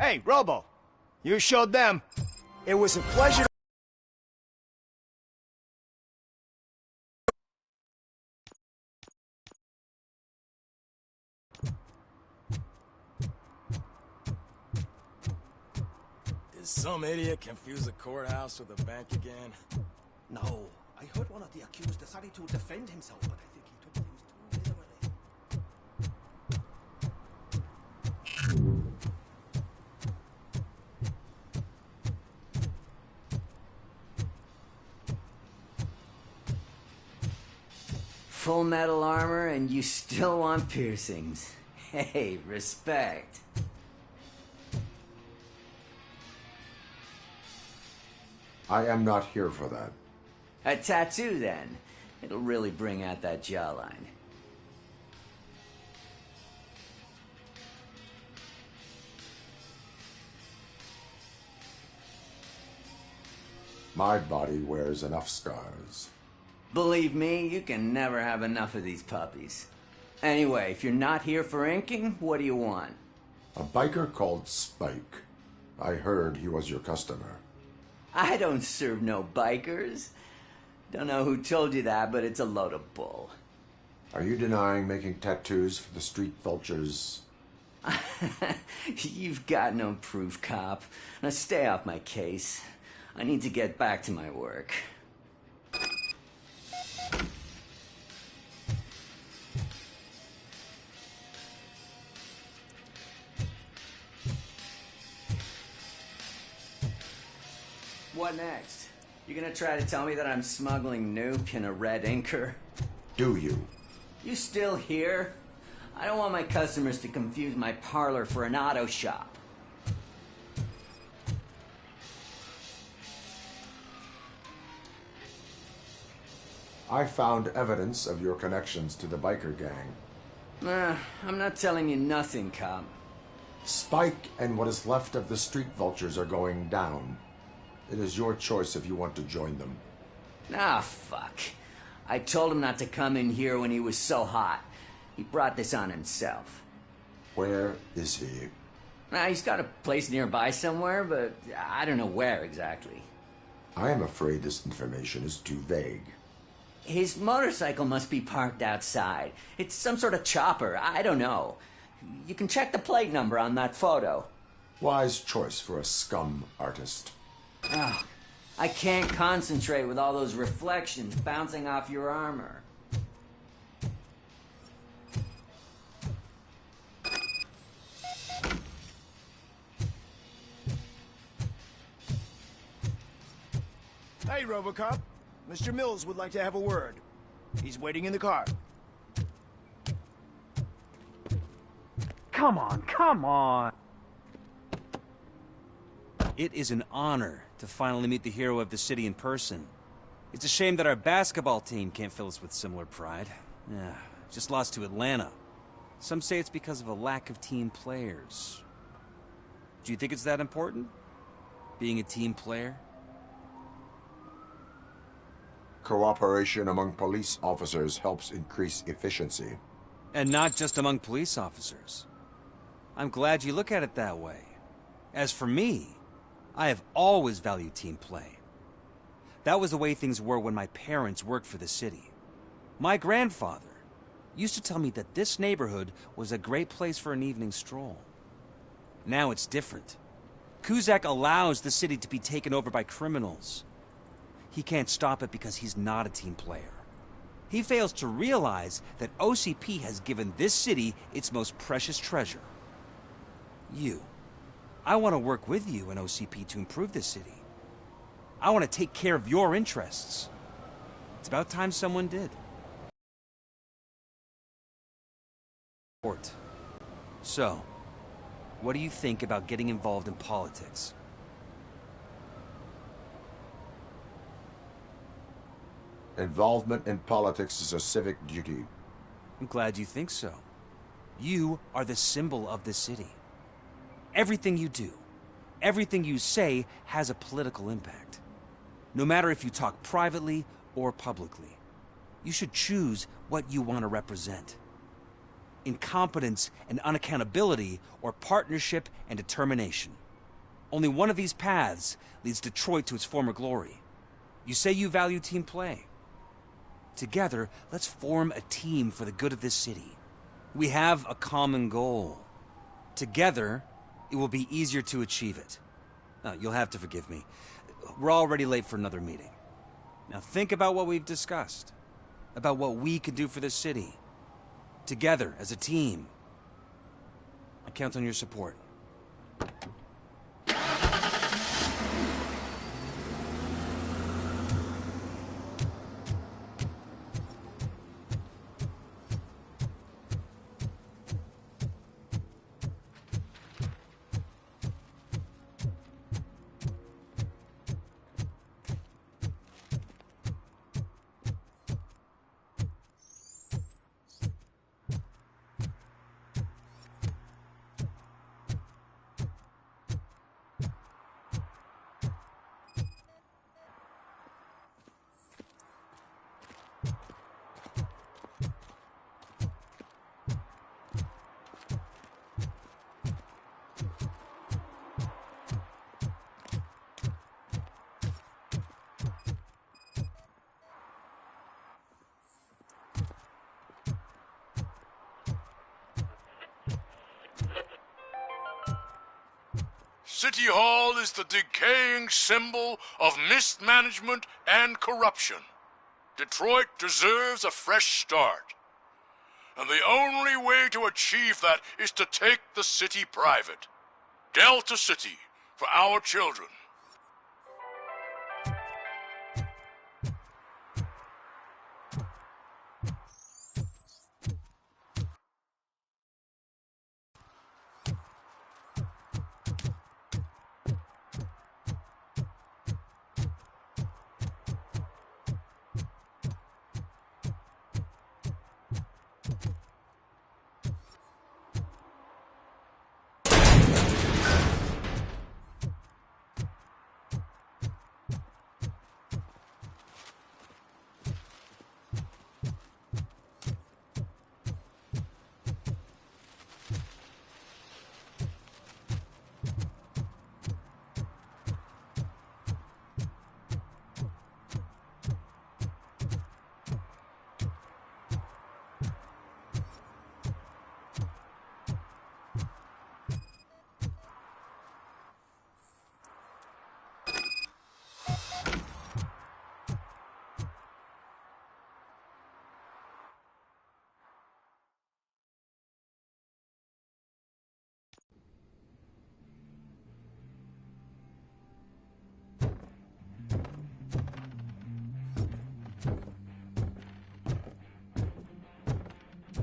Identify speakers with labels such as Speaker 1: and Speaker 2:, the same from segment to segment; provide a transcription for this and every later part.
Speaker 1: Hey, Robo. You showed them. It was a pleasure.
Speaker 2: Did some idiot confuse the courthouse with a bank again?
Speaker 3: No. I heard one of the accused decided to defend himself, but I think he took things too literally.
Speaker 4: Full metal armor and you still want piercings. Hey, respect.
Speaker 5: I am not here for that.
Speaker 4: A tattoo, then. It'll really bring out that jawline.
Speaker 5: My body wears enough scars.
Speaker 4: Believe me, you can never have enough of these puppies. Anyway, if you're not here for inking, what do you want?
Speaker 5: A biker called Spike. I heard he was your customer.
Speaker 4: I don't serve no bikers. Don't know who told you that, but it's a load of bull.
Speaker 5: Are you denying making tattoos for the street vultures?
Speaker 4: You've got no proof, cop. Now stay off my case. I need to get back to my work. What next? You gonna try to tell me that I'm smuggling nuke in a red inker?
Speaker 5: Do you?
Speaker 4: You still here? I don't want my customers to confuse my parlor for an auto shop.
Speaker 5: I found evidence of your connections to the biker gang.
Speaker 4: I'm not telling you nothing, cop.
Speaker 5: Spike and what is left of the street vultures are going down. It is your choice if you want to join them.
Speaker 4: Ah, fuck. I told him not to come in here when he was so hot. He brought this on himself.
Speaker 5: Where is he?
Speaker 4: He's got a place nearby somewhere, but I don't know where exactly.
Speaker 5: I am afraid this information is too vague.
Speaker 4: His motorcycle must be parked outside. It's some sort of chopper. I don't know. You can check the plate number on that photo.
Speaker 5: Wise choice for a scum artist.
Speaker 4: Oh, I can't concentrate with all those reflections bouncing off your armor.
Speaker 1: Hey, Robocop. Mr. Mills would like to have a word. He's waiting in the car.
Speaker 6: Come on, come on!
Speaker 7: It is an honor to finally meet the hero of the city in person. It's a shame that our basketball team can't fill us with similar pride. Yeah, just lost to Atlanta. Some say it's because of a lack of team players. Do you think it's that important? Being a team player?
Speaker 5: Cooperation among police officers helps increase efficiency.
Speaker 7: And not just among police officers. I'm glad you look at it that way. As for me, I have always valued team play. That was the way things were when my parents worked for the city. My grandfather used to tell me that this neighborhood was a great place for an evening stroll. Now it's different. Cusack allows the city to be taken over by criminals. He can't stop it because he's not a team player. He fails to realize that OCP has given this city its most precious treasure. You. I want to work with you and OCP to improve this city. I want to take care of your interests. It's about time someone did. So, what do you think about getting involved in politics?
Speaker 5: Involvement in politics is a civic duty.
Speaker 7: I'm glad you think so. You are the symbol of the city. Everything you do, everything you say has a political impact. No matter if you talk privately or publicly. You should choose what you want to represent. incompetence and unaccountability, or partnership and determination. Only one of these paths leads Detroit to its former glory. You say you value team play. Together, let's form a team for the good of this city. We have a common goal. Together, it will be easier to achieve it. Now, you'll have to forgive me. We're already late for another meeting. Now think about what we've discussed. About what we can do for this city. Together, as a team. I count on your support.
Speaker 6: City Hall is the decaying symbol of mismanagement and corruption. Detroit deserves a fresh start. And the only way to achieve that is to take the city private. Delta City, for our children.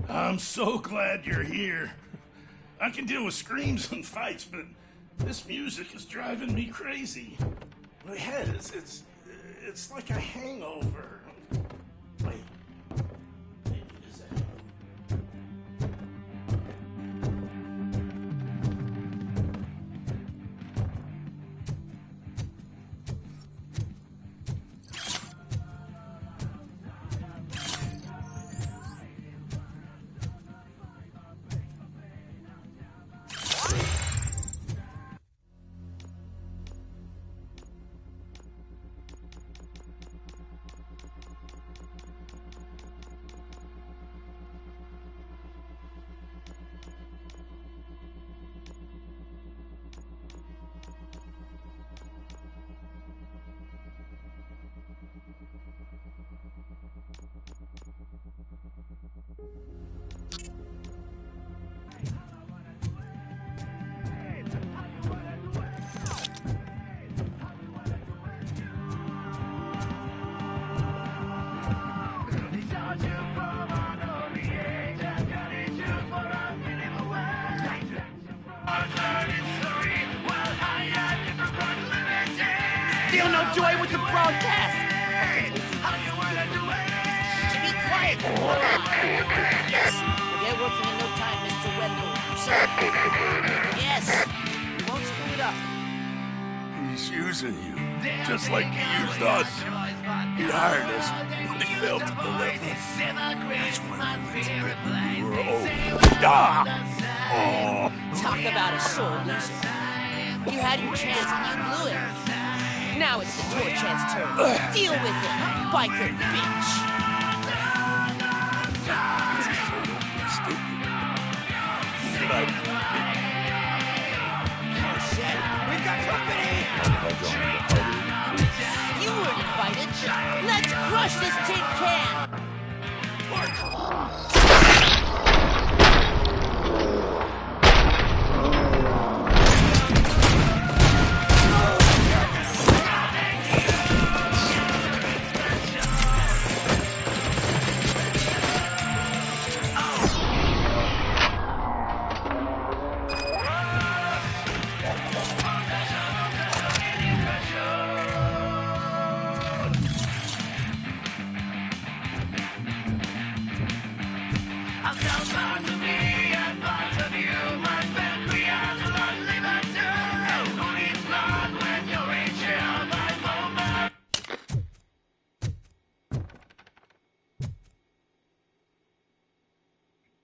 Speaker 8: I'm so glad you're here. I can deal with screams and fights, but this music is driving me crazy. My head it's like a hangover. Wait. Maybe it is a hangover.
Speaker 9: Feel no joy with the broadcast! Be quiet! Yes, we'll get working in no time, Mr. Wendell. Yes, we won't screw it up.
Speaker 6: He's using you, just like he used us. He hired us, but he failed to deliver. That's why we
Speaker 9: Talk about a sore loser. You had your chance and you blew it. Now it's the tour chance turn. Deal with it, biker bitch.
Speaker 3: Oh shit, we've got company!
Speaker 9: You weren't invited. Let's crush this tin can.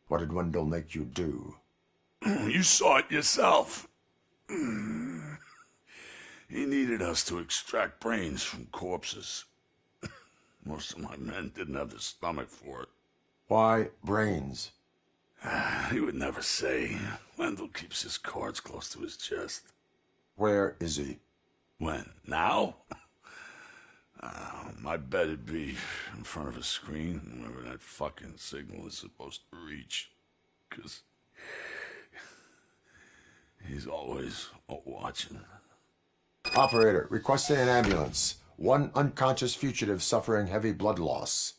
Speaker 5: What did Wendell make you do?
Speaker 6: You saw it yourself. He needed us to extract brains from corpses. Most of my men didn't have the stomach for it.
Speaker 5: Why brains?
Speaker 6: He would never say. Wendell keeps his cards close to his chest.
Speaker 5: Where is he?
Speaker 6: When? Now? I bet it'd be in front of a screen, wherever that fucking signal is supposed to reach. 'Cause he's always watching.
Speaker 5: Operator, requesting an ambulance. One unconscious fugitive suffering heavy blood loss.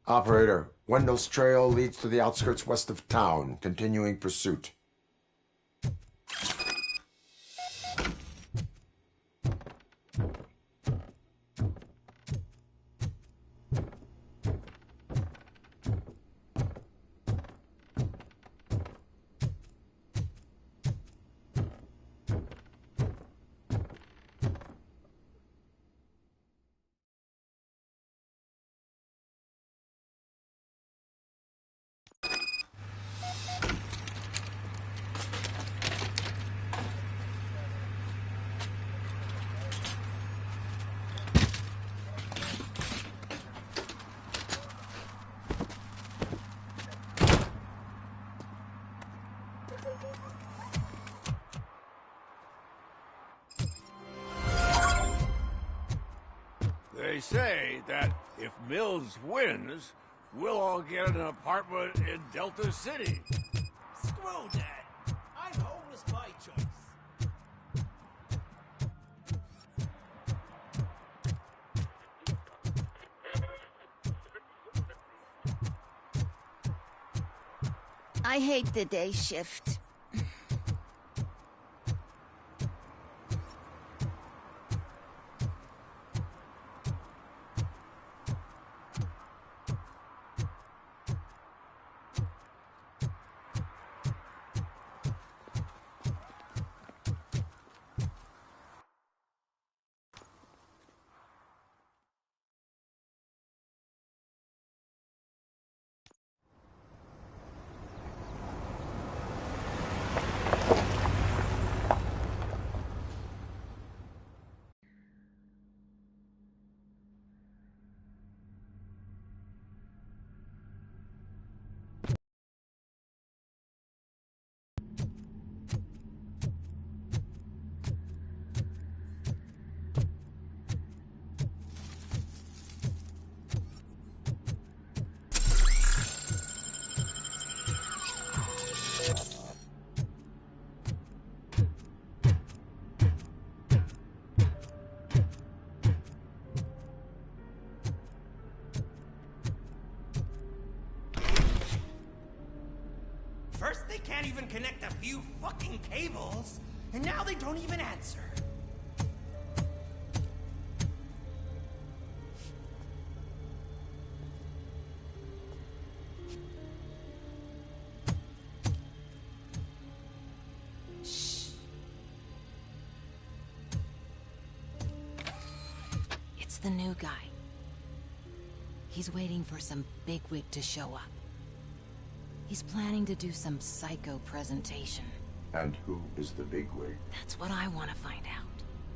Speaker 5: Operator, Wendell's trail leads to the outskirts west of town, continuing pursuit.
Speaker 10: They say that if Mills wins, we'll all get an apartment in Delta City.
Speaker 3: Screw that! I'm homeless by choice.
Speaker 11: I hate the day shift.
Speaker 3: connect a few fucking cables, and now they don't even answer.
Speaker 12: It's the new guy. He's waiting for some bigwig to show up. He's planning to do some psycho presentation.
Speaker 5: And who is the bigwig?
Speaker 12: That's what I want to find out.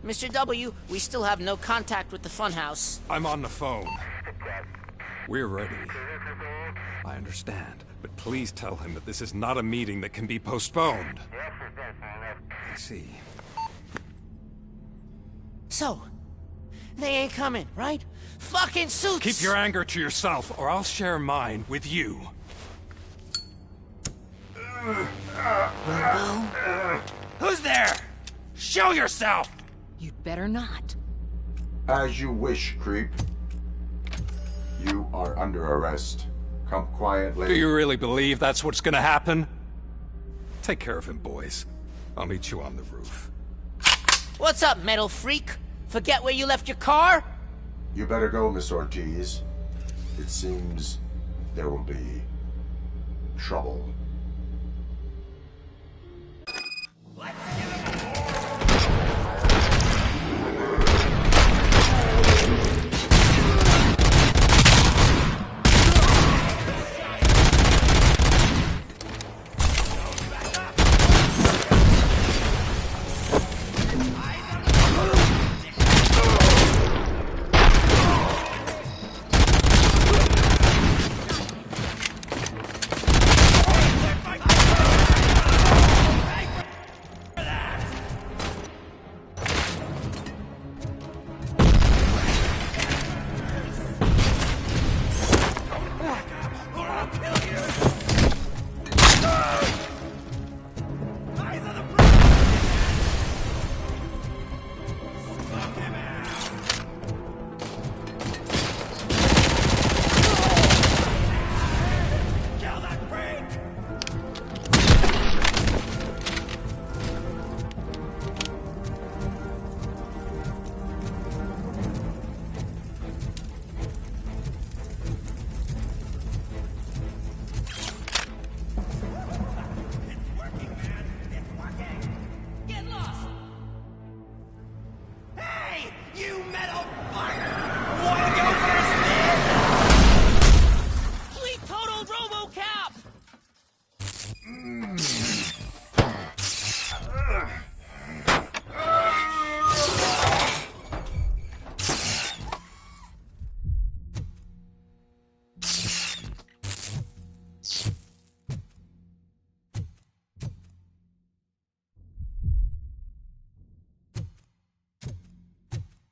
Speaker 9: Mr. W, we still have no contact with the funhouse.
Speaker 13: I'm on the phone. We're ready. I understand, but please tell him that this is not a meeting that can be postponed. I see.
Speaker 9: So, they ain't coming, right? Fucking suits!
Speaker 13: Keep your anger to yourself, or I'll share mine with you.
Speaker 12: Robo?
Speaker 13: Who's there? Show yourself!
Speaker 12: You'd better not.
Speaker 5: As you wish, creep. You are under arrest. Come quietly.
Speaker 13: Do you really believe that's what's gonna happen? Take care of him, boys. I'll meet you on the roof.
Speaker 9: What's up, metal freak? Forget where you left your car?
Speaker 5: You better go, Miss Ortiz. It seems there will be trouble.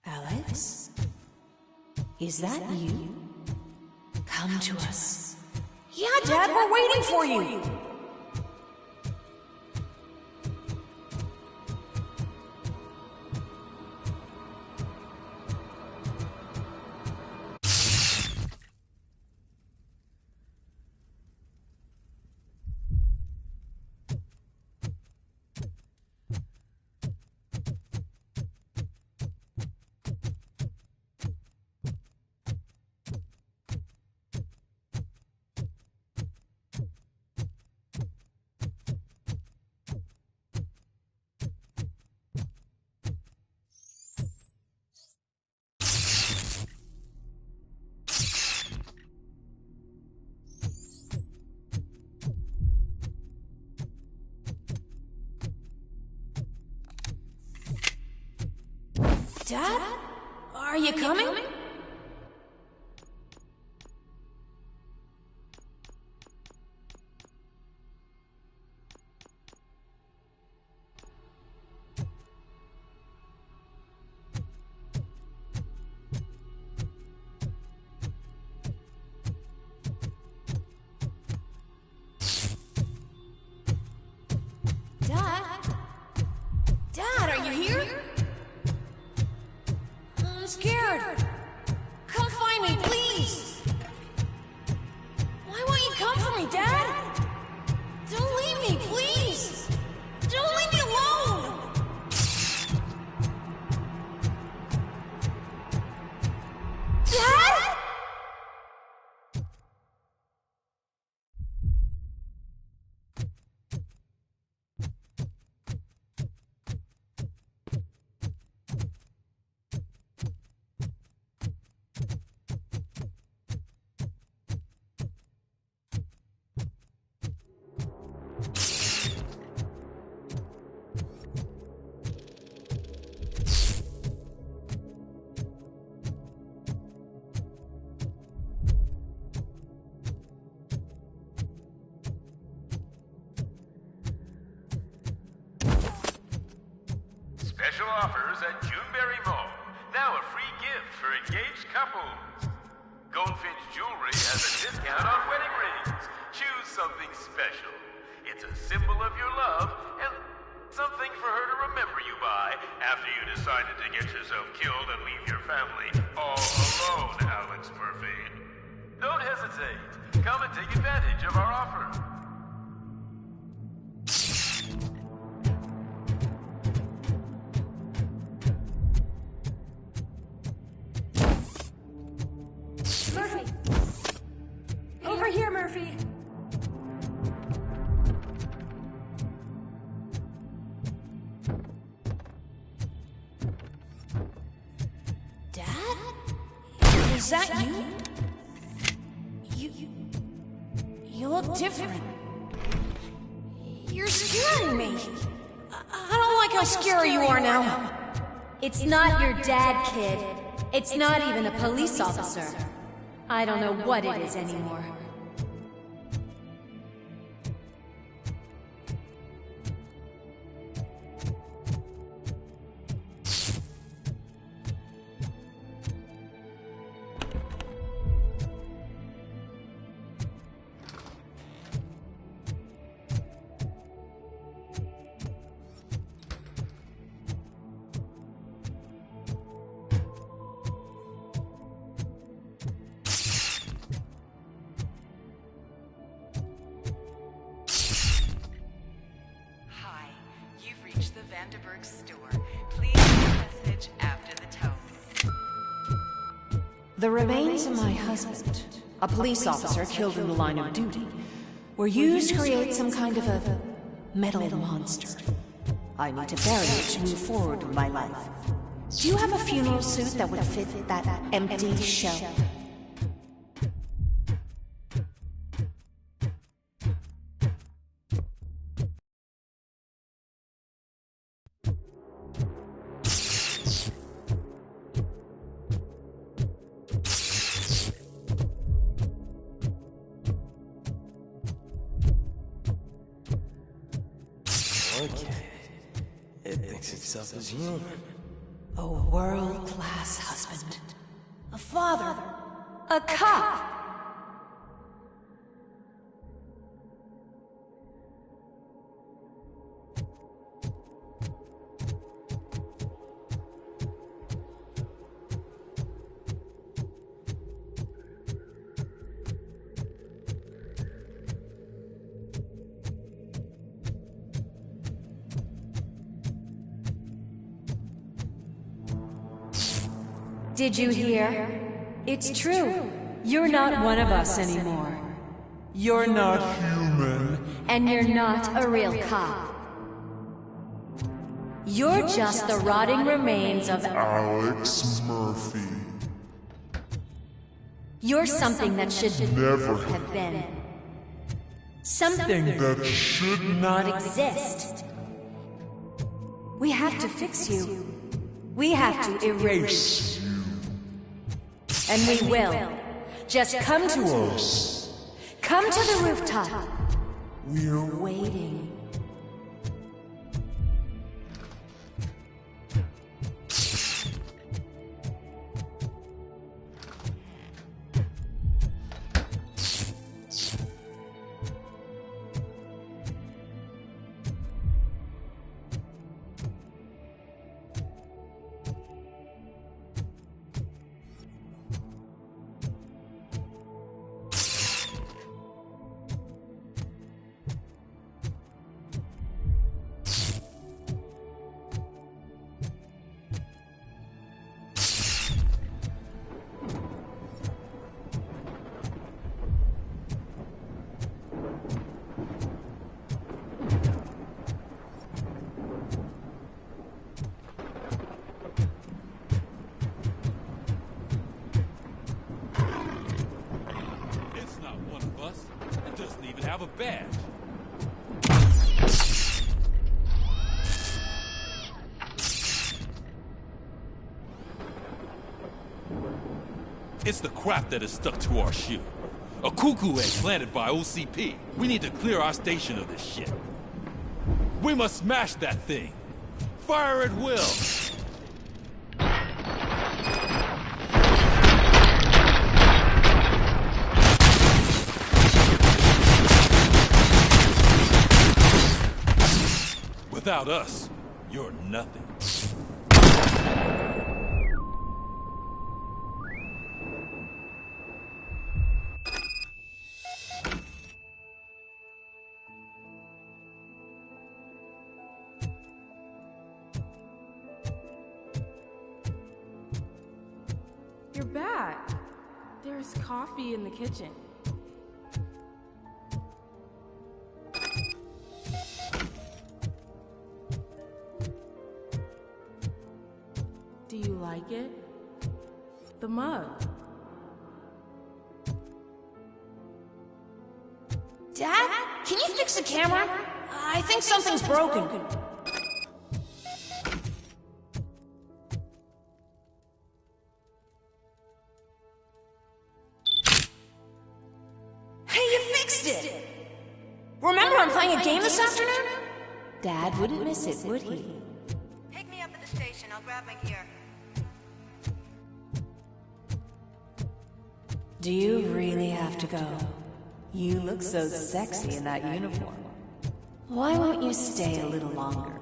Speaker 12: Alex? Is that you? Come to us.
Speaker 14: Yeah, Dad, we're waiting for you. Dad? Are you coming? Dad, are you here? I'm scared. Come find me, please. Why won't you come for me, Dad? Don't leave me, please.
Speaker 15: offers at Juneberry Mall. Now a free gift for engaged couples. Goldfinch Jewelry has a discount on wedding rings. Choose something special. It's a symbol of your love and something for her to remember you by after you decided to get yourself killed and leave your family all alone, Alex Murphy. Don't hesitate. Come and take advantage of our offer.
Speaker 14: Murphy! Over here, Murphy!
Speaker 9: Dad? Is that you? You look different. You're scaring me. I don't like how scary you are now.
Speaker 14: It's not your dad, kid. It's not even a police officer. I don't know what it is anymore.
Speaker 12: The remains of my husband, a police officer killed in the line of duty, were used to create some kind of a metal monster. I need to bury it to move forward with my life. Do you have a funeral suit that would fit that empty shell?
Speaker 2: It thinks itself as human.
Speaker 12: A world-class husband. A father. A cop.
Speaker 14: Did you hear? It's true. You're not one of us anymore.
Speaker 16: You're not human.
Speaker 14: And you're not a real cop. You're just the rotting remains of
Speaker 16: Alex Murphy.
Speaker 14: You're something that should
Speaker 16: never
Speaker 14: have been. Something
Speaker 16: that should not
Speaker 14: exist. We have to fix you. We have to erase you. And we will. Just come to us. Come to the rooftop.
Speaker 16: We're
Speaker 14: waiting.
Speaker 17: Have a badge. It's the crap that is stuck to our shoe. A cuckoo egg planted by OCP. We need to clear our station of this shit. We must smash that thing. Fire at will. Without us, you're nothing.
Speaker 18: You're back. There's coffee in the kitchen. Do you like it? The mug.
Speaker 12: Dad, can you fix the camera? I think something's broken. Hey, you fixed it! Remember I'm playing a game this afternoon? Dad wouldn't miss it, would he?
Speaker 19: Pick me up at the station. I'll grab my gear.
Speaker 14: Do you really have to go? You look so sexy in that uniform. Why won't you stay a little longer?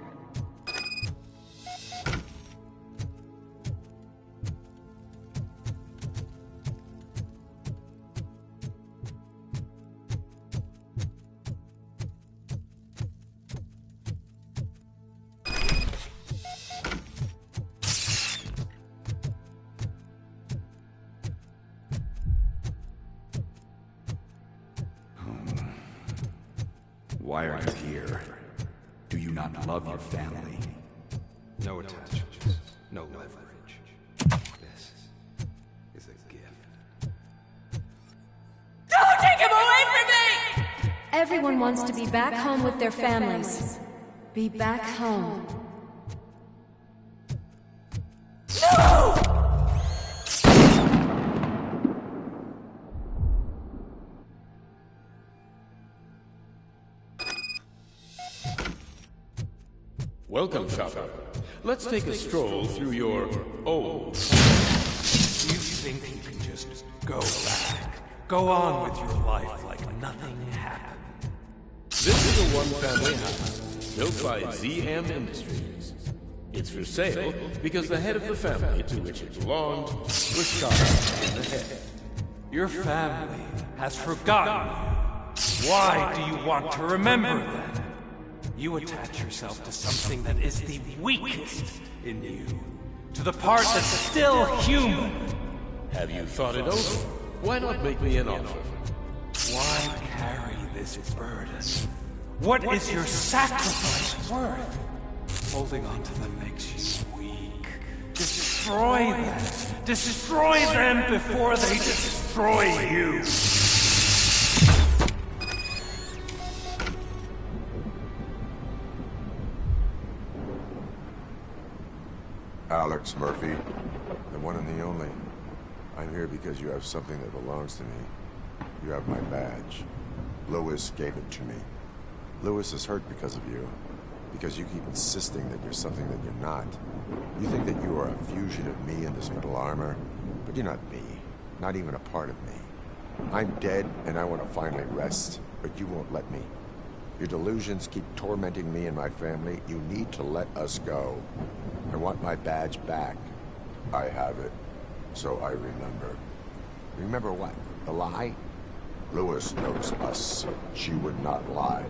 Speaker 20: Why are you here? Do you not love your family?
Speaker 13: No attachments, no leverage. This is a gift.
Speaker 12: Don't take him away from me!
Speaker 14: Everyone wants to be back home with their families. Be back home.
Speaker 12: No!
Speaker 10: Welcome, Chopper. Let's take a stroll through your old.
Speaker 13: You think you can just go back? Go on with your life like nothing happened.
Speaker 10: This is a one-family house, built by ZM Industries. It's for sale because the head of the family to which it belonged was shot in the head.
Speaker 13: Your family has forgotten you. Why do you want to remember them? You attach yourself to something that is the weakest in you. To the part that's still human.
Speaker 10: Have you thought it over? Why not make me an offer?
Speaker 13: Why carry this burden? What is your sacrifice worth? Holding on to them makes you weak. Destroy them. Destroy them before they destroy you.
Speaker 5: Alex Murphy, the one and the only. I'm here because you have something that belongs to me. You have my badge. Lewis gave it to me. Lewis is hurt because of you. Because you keep insisting that you're something that you're not. You think that you are a fusion of me in this metal armor, but you're not me. Not even a part of me. I'm dead, and I want to finally rest, but you won't let me. Your delusions keep tormenting me and my family. You need to let us go. I want my badge back. I have it, so I remember. Remember what? The lie? Lewis knows us. She would not lie.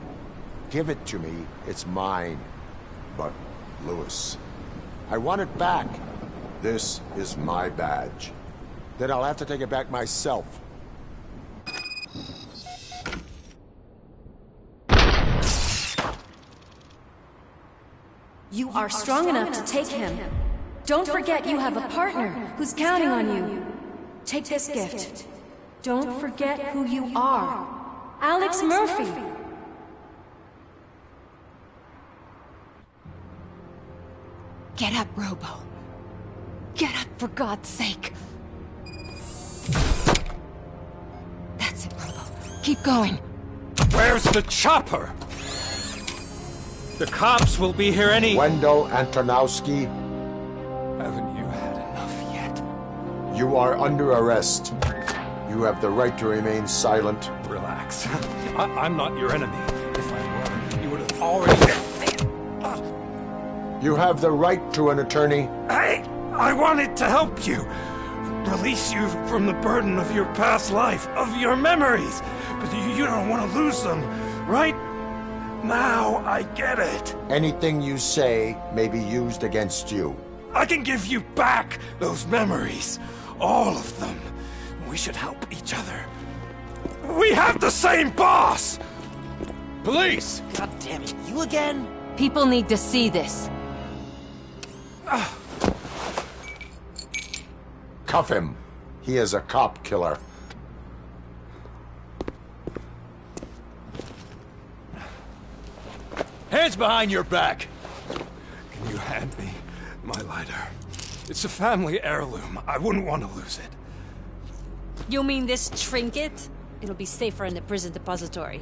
Speaker 5: Give it to me. It's mine. But, Lewis, I want it back. This is my badge. Then I'll have to take it back myself.
Speaker 14: You are strong enough to take him. Don't forget you have a partner who's counting on you. Take this gift. Don't forget who you are. Alex Murphy.
Speaker 11: Get up, Robo. Get up, for God's sake. That's it, Robo. Keep going.
Speaker 13: Where's the chopper? The cops will be here any...
Speaker 5: Wendell Antonowski.
Speaker 13: Haven't you had enough yet?
Speaker 5: You are under arrest. You have the right to remain silent.
Speaker 13: Relax. I'm not your enemy. If I were, you would have already...
Speaker 5: You have the right to an attorney.
Speaker 13: I wanted to help you. Release you from the burden of your past life, of your memories. But you don't want to lose them, right? Now I get it.
Speaker 5: Anything you say may be used against you.
Speaker 13: I can give you back those memories. All of them. We should help each other. We have the same boss!
Speaker 17: Police!
Speaker 9: God damn it, you again?
Speaker 11: People need to see this.
Speaker 5: Cuff him. He is a cop killer.
Speaker 17: Hands behind your back!
Speaker 13: Can you hand me my lighter? It's a family heirloom. I wouldn't want to lose it.
Speaker 14: You mean this trinket? It'll be safer in the prison depository.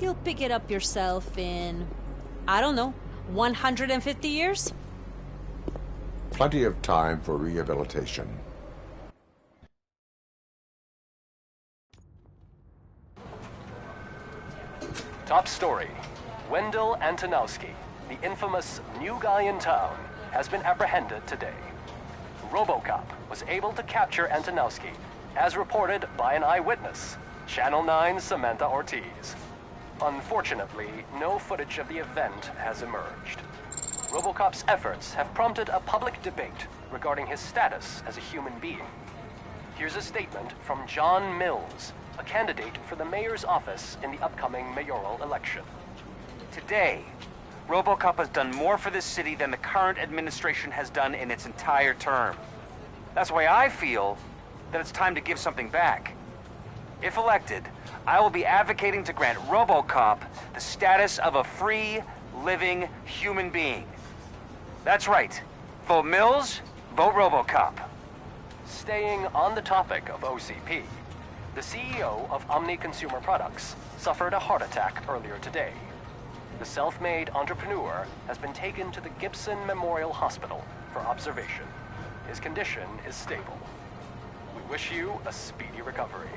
Speaker 14: You'll pick it up yourself in, I don't know, 150 years?
Speaker 5: Plenty of time for rehabilitation.
Speaker 21: Top story. Wendell Antonowski, the infamous new guy in town, has been apprehended today. Robocop was able to capture Antonowski, as reported by an eyewitness, Channel 9's Samantha Ortiz. Unfortunately, no footage of the event has emerged. Robocop's efforts have prompted a public debate regarding his status as a human being. Here's a statement from John Mills, a candidate for the mayor's office in the upcoming mayoral election.
Speaker 7: Today, Robocop has done more for this city than the current administration has done in its entire term. That's why I feel that it's time to give something back. If elected, I will be advocating to grant Robocop the status of a free, living human being. That's right. Vote Mills, vote Robocop.
Speaker 21: Staying on the topic of OCP, the CEO of Omni Consumer Products suffered a heart attack earlier today. The self-made entrepreneur has been taken to the Gibson Memorial Hospital for observation. His condition is stable. We wish you a speedy recovery.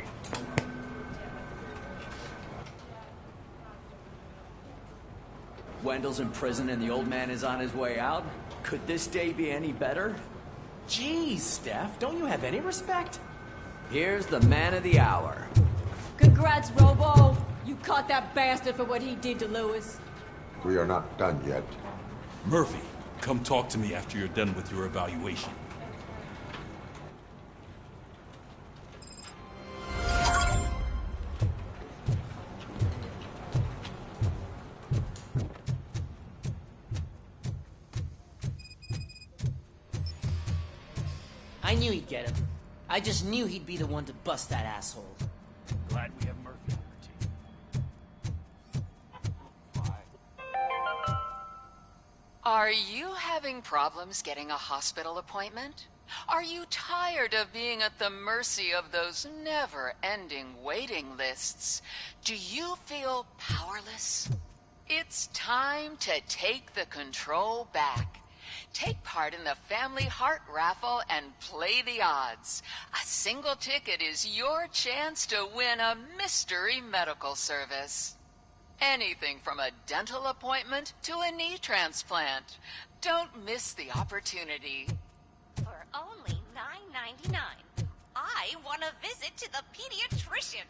Speaker 4: Wendell's in prison and the old man is on his way out? Could this day be any better?
Speaker 2: Jeez, Steph, don't you have any respect?
Speaker 4: Here's the man of the hour.
Speaker 14: Congrats, Robo! You caught that bastard for what he did to Lewis.
Speaker 5: We are not done yet.
Speaker 17: Murphy, come talk to me after you're done with your evaluation.
Speaker 9: I knew he'd get him. I just knew he'd be the one to bust that asshole.
Speaker 2: Glad we have Murphy on our team.
Speaker 22: Are you having problems getting a hospital appointment? Are you tired of being at the mercy of those never-ending waiting lists? Do you feel powerless? It's time to take the control back. Take part in the Family Heart Raffle and play the odds. A single ticket is your chance to win a mystery medical service. Anything from a dental appointment to a knee transplant. Don't miss the opportunity.
Speaker 23: For only $9.99, I want to visit to the pediatrician.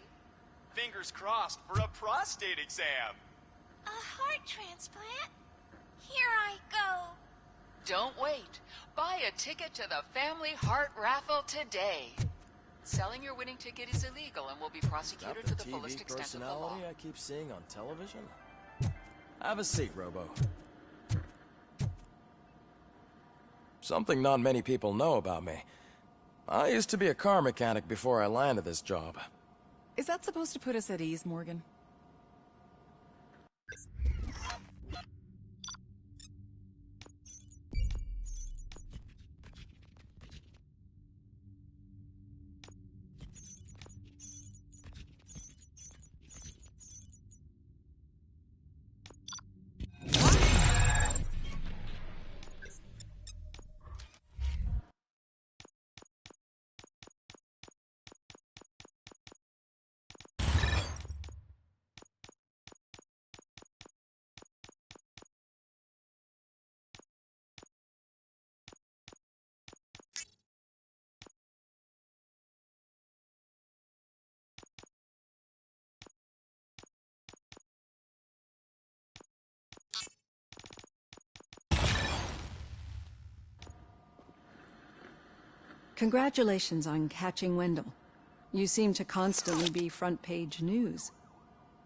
Speaker 24: Fingers crossed for a prostate exam.
Speaker 23: A heart transplant? Here I go.
Speaker 22: Don't wait. Buy a ticket to the Family Heart Raffle today. Selling your winning ticket is illegal and will be prosecuted to the fullest extent of the law.
Speaker 2: I keep seeing on television? Have a seat, Robo. Something not many people know about me. I used to be a car mechanic before I landed this job.
Speaker 25: Is that supposed to put us at ease, Morgan? Congratulations on catching Wendell. You seem to constantly be front-page news.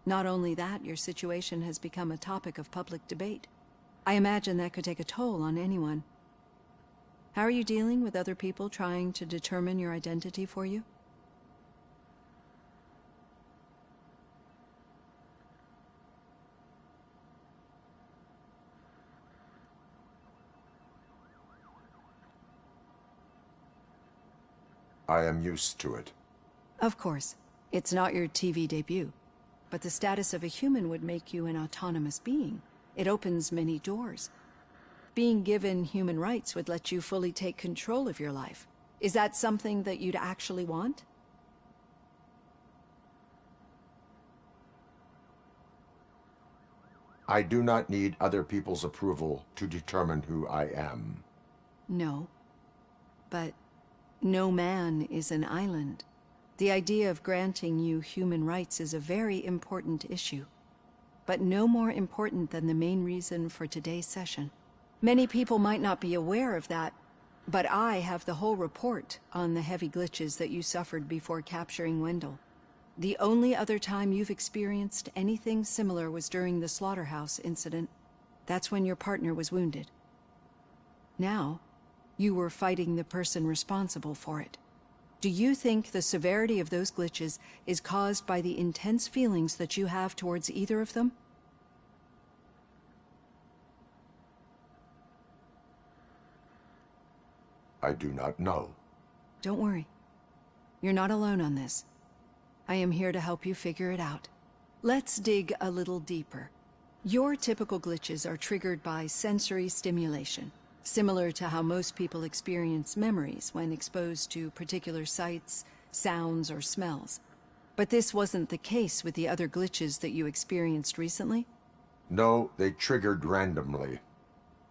Speaker 25: Not only that, your situation has become a topic of public debate. I imagine that could take a toll on anyone. How are you dealing with other people trying to determine your identity for you?
Speaker 5: I am used to it.
Speaker 25: Of course. It's not your TV debut. But the status of a human would make you an autonomous being. It opens many doors. Being given human rights would let you fully take control of your life. Is that something that you'd actually want?
Speaker 5: I do not need other people's approval to determine who I am.
Speaker 25: No. But no man is an island. The idea of granting you human rights is a very important issue, but no more important than the main reason for today's session. Many people might not be aware of that, but I have the whole report on the heavy glitches that you suffered before capturing Wendell. The only other time you've experienced anything similar was during the slaughterhouse incident. That's when your partner was wounded. Now, you were fighting the person responsible for it. Do you think the severity of those glitches is caused by the intense feelings that you have towards either of them?
Speaker 5: I do not know.
Speaker 25: Don't worry. You're not alone on this. I am here to help you figure it out. Let's dig a little deeper. Your typical glitches are triggered by sensory stimulation, similar to how most people experience memories when exposed to particular sights, sounds, or smells. But this wasn't the case with the other glitches that you experienced recently?
Speaker 5: No, they triggered randomly.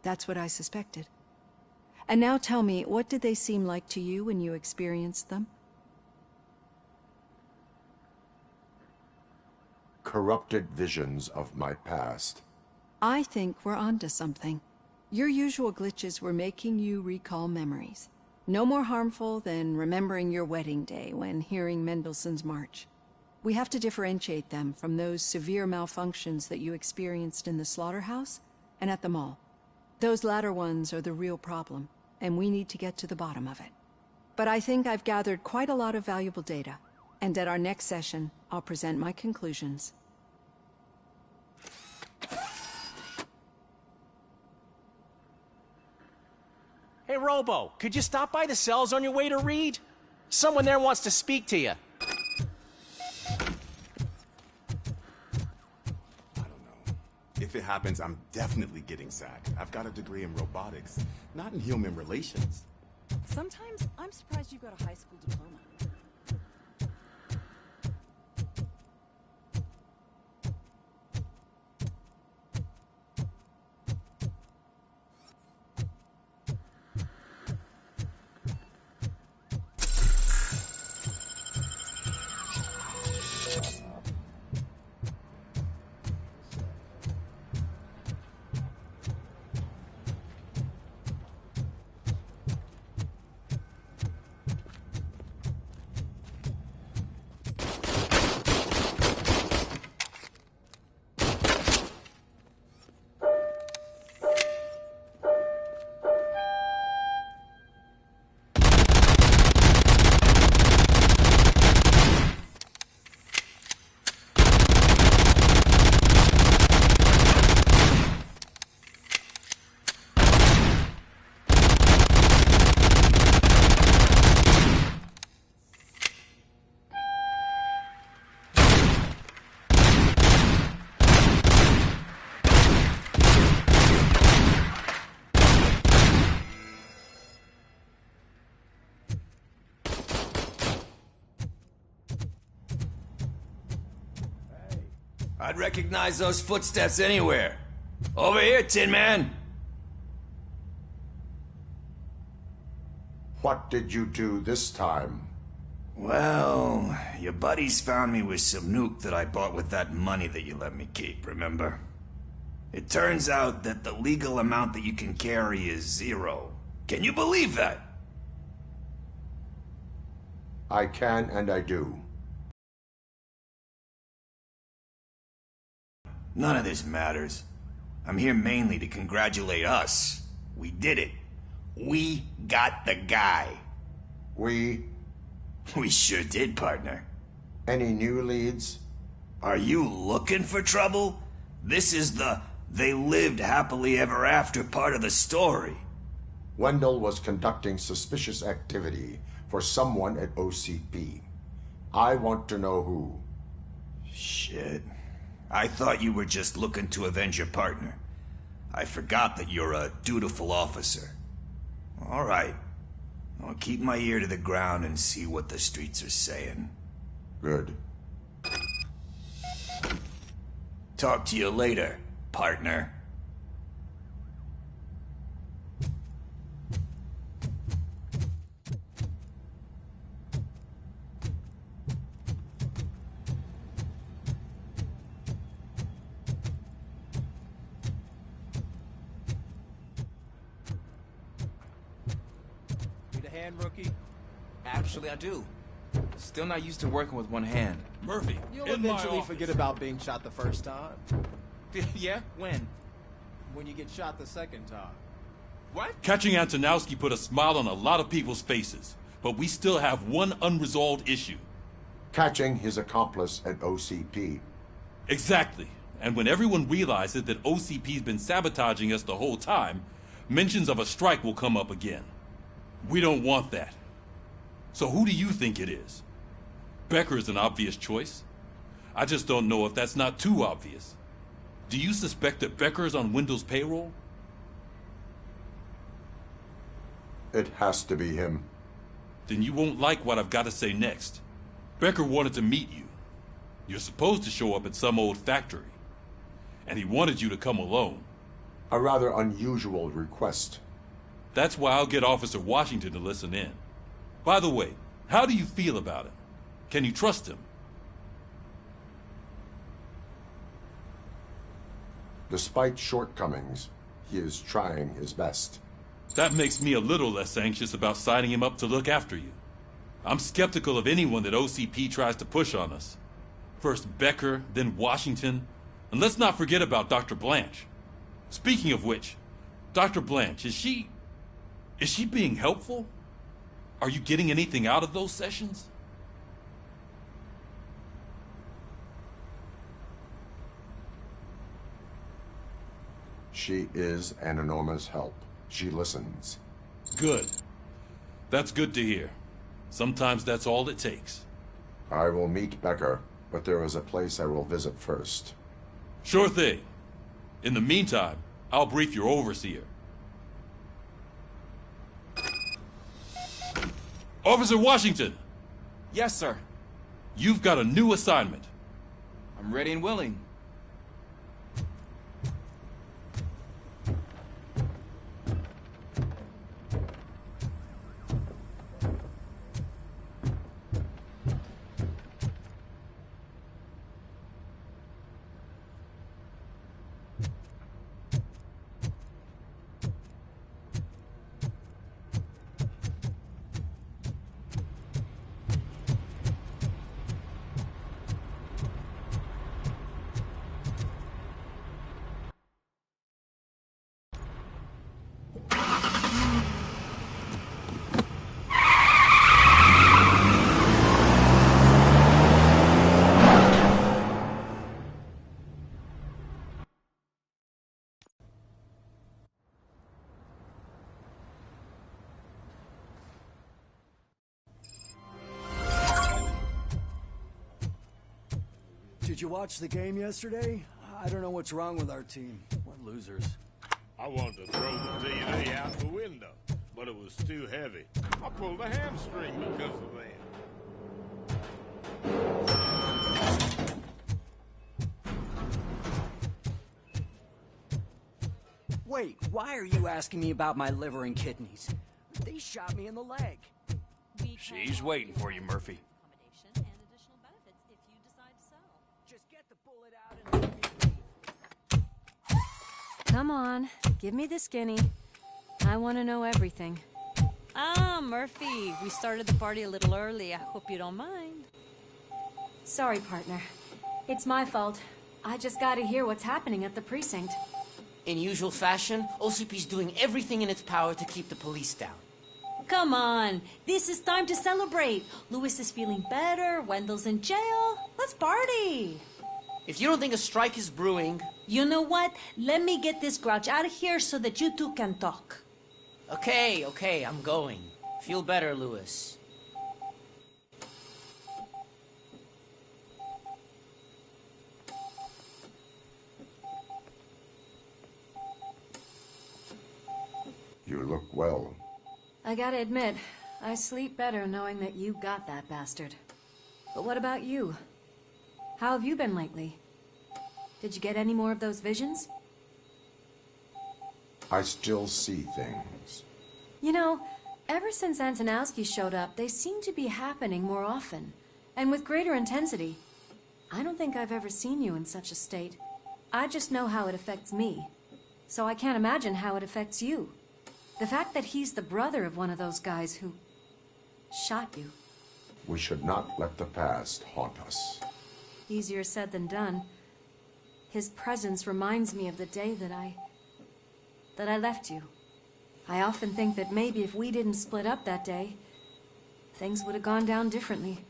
Speaker 25: That's what I suspected. And now tell me, what did they seem like to you when you experienced them?
Speaker 5: Corrupted visions of my past.
Speaker 25: I think we're onto something. Your usual glitches were making you recall memories. No more harmful than remembering your wedding day when hearing Mendelssohn's March. We have to differentiate them from those severe malfunctions that you experienced in the slaughterhouse and at the mall. Those latter ones are the real problem, and we need to get to the bottom of it. But I think I've gathered quite a lot of valuable data, and at our next session, I'll present my conclusions.
Speaker 1: Hey, Robo, could you stop by the cells on your way to Reed? Someone there wants to speak to you.
Speaker 3: If it happens, I'm definitely getting sacked. I've got a degree in robotics, not in human relations.
Speaker 25: Sometimes I'm surprised you got a high school diploma.
Speaker 6: I'd recognize those footsteps anywhere. Over here, Tin Man!
Speaker 5: What did you do this time?
Speaker 6: Well, your buddies found me with some nuke that I bought with that money that you let me keep, remember? It turns out that the legal amount that you can carry is 0. Can you believe that?
Speaker 5: I can and I do.
Speaker 6: None of this matters. I'm here mainly to congratulate us. We did it. We got the guy.
Speaker 5: We
Speaker 6: sure did, partner.
Speaker 5: Any new leads?
Speaker 6: Are you looking for trouble? This is the they lived happily ever after part of the story.
Speaker 5: Wendell was conducting suspicious activity for someone at OCP. I want to know who.
Speaker 6: Shit. I thought you were just looking to avenge your partner. I forgot that you're a dutiful officer. All right. I'll keep my ear to the ground and see what the streets are saying.
Speaker 5: Good.
Speaker 6: Talk to you later, partner.
Speaker 8: Need a hand, rookie? Actually, I do. Still not used to working with one hand.
Speaker 17: Murphy,
Speaker 8: You'll
Speaker 17: in my
Speaker 8: eventually
Speaker 17: office.
Speaker 8: forget about being shot the first time. Yeah? When? When you get shot the second time. What?
Speaker 17: Catching Antonowski put a smile on a lot of people's faces, but we still have one unresolved issue.
Speaker 5: Catching his accomplice at OCP.
Speaker 17: Exactly. And when everyone realizes that OCP's been sabotaging us the whole time, mentions of a strike will come up again. We don't want that. So who do you think it is? Becker is an obvious choice. I just don't know if that's not too obvious. Do you suspect that Becker is on Wendell's payroll?
Speaker 5: It has to be him.
Speaker 17: Then you won't like what I've got to say next. Becker wanted to meet you. You're supposed to show up at some old factory. And he wanted you to come alone.
Speaker 5: A rather unusual request.
Speaker 17: That's why I'll get Officer Washington to listen in. By the way, how do you feel about him? Can you trust him?
Speaker 5: Despite shortcomings, he is trying his best.
Speaker 17: That makes me a little less anxious about signing him up to look after you. I'm skeptical of anyone that OCP tries to push on us. First Becker, then Washington, and let's not forget about Dr. Blanche. Speaking of which, Dr. Blanche, is she being helpful? Are you getting anything out of those sessions?
Speaker 5: She is an enormous help. She listens.
Speaker 17: Good. That's good to hear. Sometimes that's all it takes.
Speaker 5: I will meet Becker, but there is a place I will visit first.
Speaker 17: Sure thing. In the meantime, I'll brief your overseer. Officer Washington!
Speaker 8: Yes, sir.
Speaker 17: You've got a new assignment.
Speaker 8: I'm ready and willing.
Speaker 15: Did you watch the game yesterday? I don't know what's wrong with our team. What losers.
Speaker 10: I wanted to throw the TV out the window, but it was too heavy. I pulled a hamstring because of that.
Speaker 15: Wait, why are you asking me about my liver and kidneys? They shot me in the leg.
Speaker 13: She's waiting for you, Murphy.
Speaker 15: Just get the bullet out and...
Speaker 14: Come on, give me the skinny. I want to know everything.
Speaker 12: Murphy. We started the party a little early. I hope you don't mind.
Speaker 14: Sorry, partner. It's my fault. I just gotta hear what's happening at the precinct.
Speaker 9: In usual fashion, OCP's doing everything in its power to keep the police down.
Speaker 14: Come on. This is time to celebrate. Louis is feeling better. Wendell's in jail. Let's party.
Speaker 9: If you don't think a strike is brewing...
Speaker 14: You know what? Let me get this grouch out of here so that you two can talk.
Speaker 9: Okay, I'm going. Feel better, Louis.
Speaker 5: You look well.
Speaker 14: I gotta admit, I sleep better knowing that you got that bastard. But what about you? How have you been lately? Did you get any more of those visions?
Speaker 5: I still see things.
Speaker 14: You know, ever since Antonowski showed up, they seem to be happening more often, and with greater intensity. I don't think I've ever seen you in such a state. I just know how it affects me, so I can't imagine how it affects you. The fact that he's the brother of one of those guys who shot you.
Speaker 5: We should not let the past haunt us.
Speaker 14: Easier said than done. His presence reminds me of the day that I left you. I often think that maybe if we didn't split up that day, things would have gone down differently.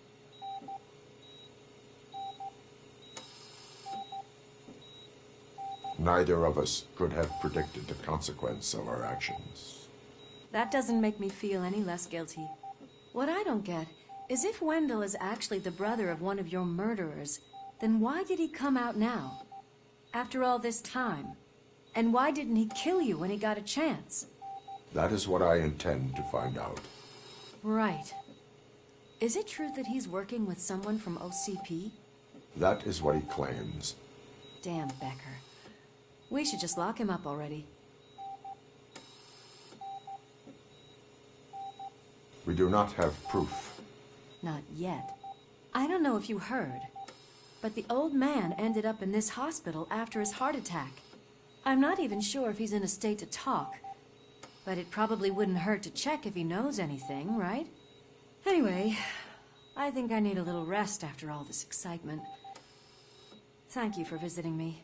Speaker 5: Neither of us could have predicted the consequence of our actions.
Speaker 14: That doesn't make me feel any less guilty. What I don't get is if Wendell is actually the brother of one of your murderers, then why did he come out now? After all this time? And why didn't he kill you when he got a chance?
Speaker 5: That is what I intend to find out.
Speaker 14: Right. Is it true that he's working with someone from OCP?
Speaker 5: That is what he claims.
Speaker 14: Damn Becker. We should just lock him up already.
Speaker 5: We do not have proof.
Speaker 14: Not yet. I don't know if you heard, but the old man ended up in this hospital after his heart attack. I'm not even sure if he's in a state to talk, but it probably wouldn't hurt to check if he knows anything, right? Anyway, I think I need a little rest after all this excitement. Thank you for visiting me.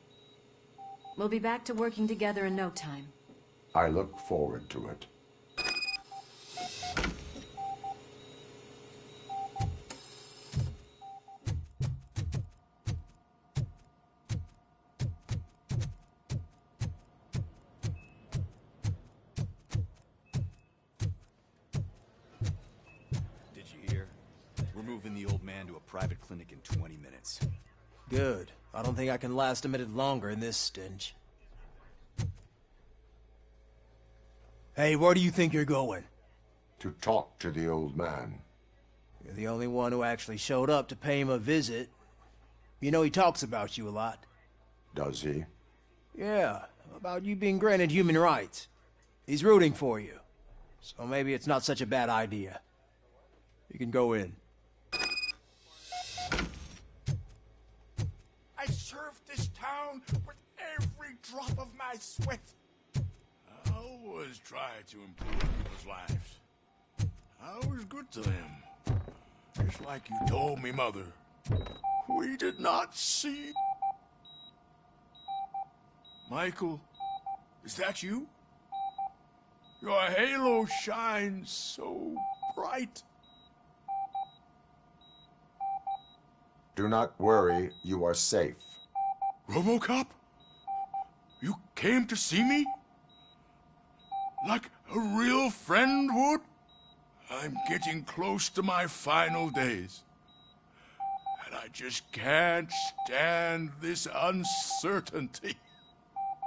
Speaker 14: We'll be back to working together in no time.
Speaker 5: I look forward to it.
Speaker 8: Did you hear? We're moving the old man to a private clinic in 20 minutes.
Speaker 1: Good. I don't think I can last a minute longer in this stench. Hey, where do you think you're going?
Speaker 5: To talk to the old man.
Speaker 1: You're the only one who actually showed up to pay him a visit. You know he talks about you a lot.
Speaker 5: Does he?
Speaker 1: Yeah, about you being granted human rights. He's rooting for you. So maybe it's not such a bad idea. You can go in.
Speaker 16: I served this town with every drop of my sweat. I always tried to improve people's lives. I was good to them. Just like you told me, Mother. We did not see... Michael, is that you? Your halo shines so bright.
Speaker 5: Do not worry, you are safe.
Speaker 16: Robocop? You came to see me? Like a real friend would? I'm getting close to my final days. And I just can't stand this uncertainty.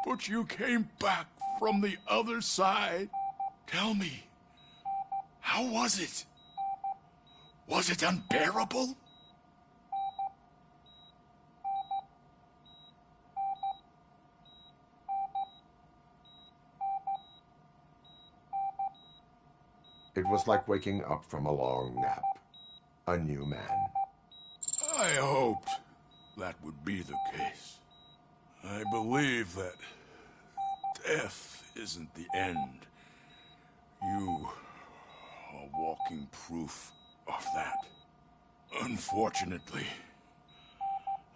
Speaker 16: But you came back from the other side. Tell me, how was it? Was it unbearable?
Speaker 5: It was like waking up from a long nap. A new man.
Speaker 16: I hoped that would be the case. I believe that death isn't the end. You are walking proof of that. Unfortunately,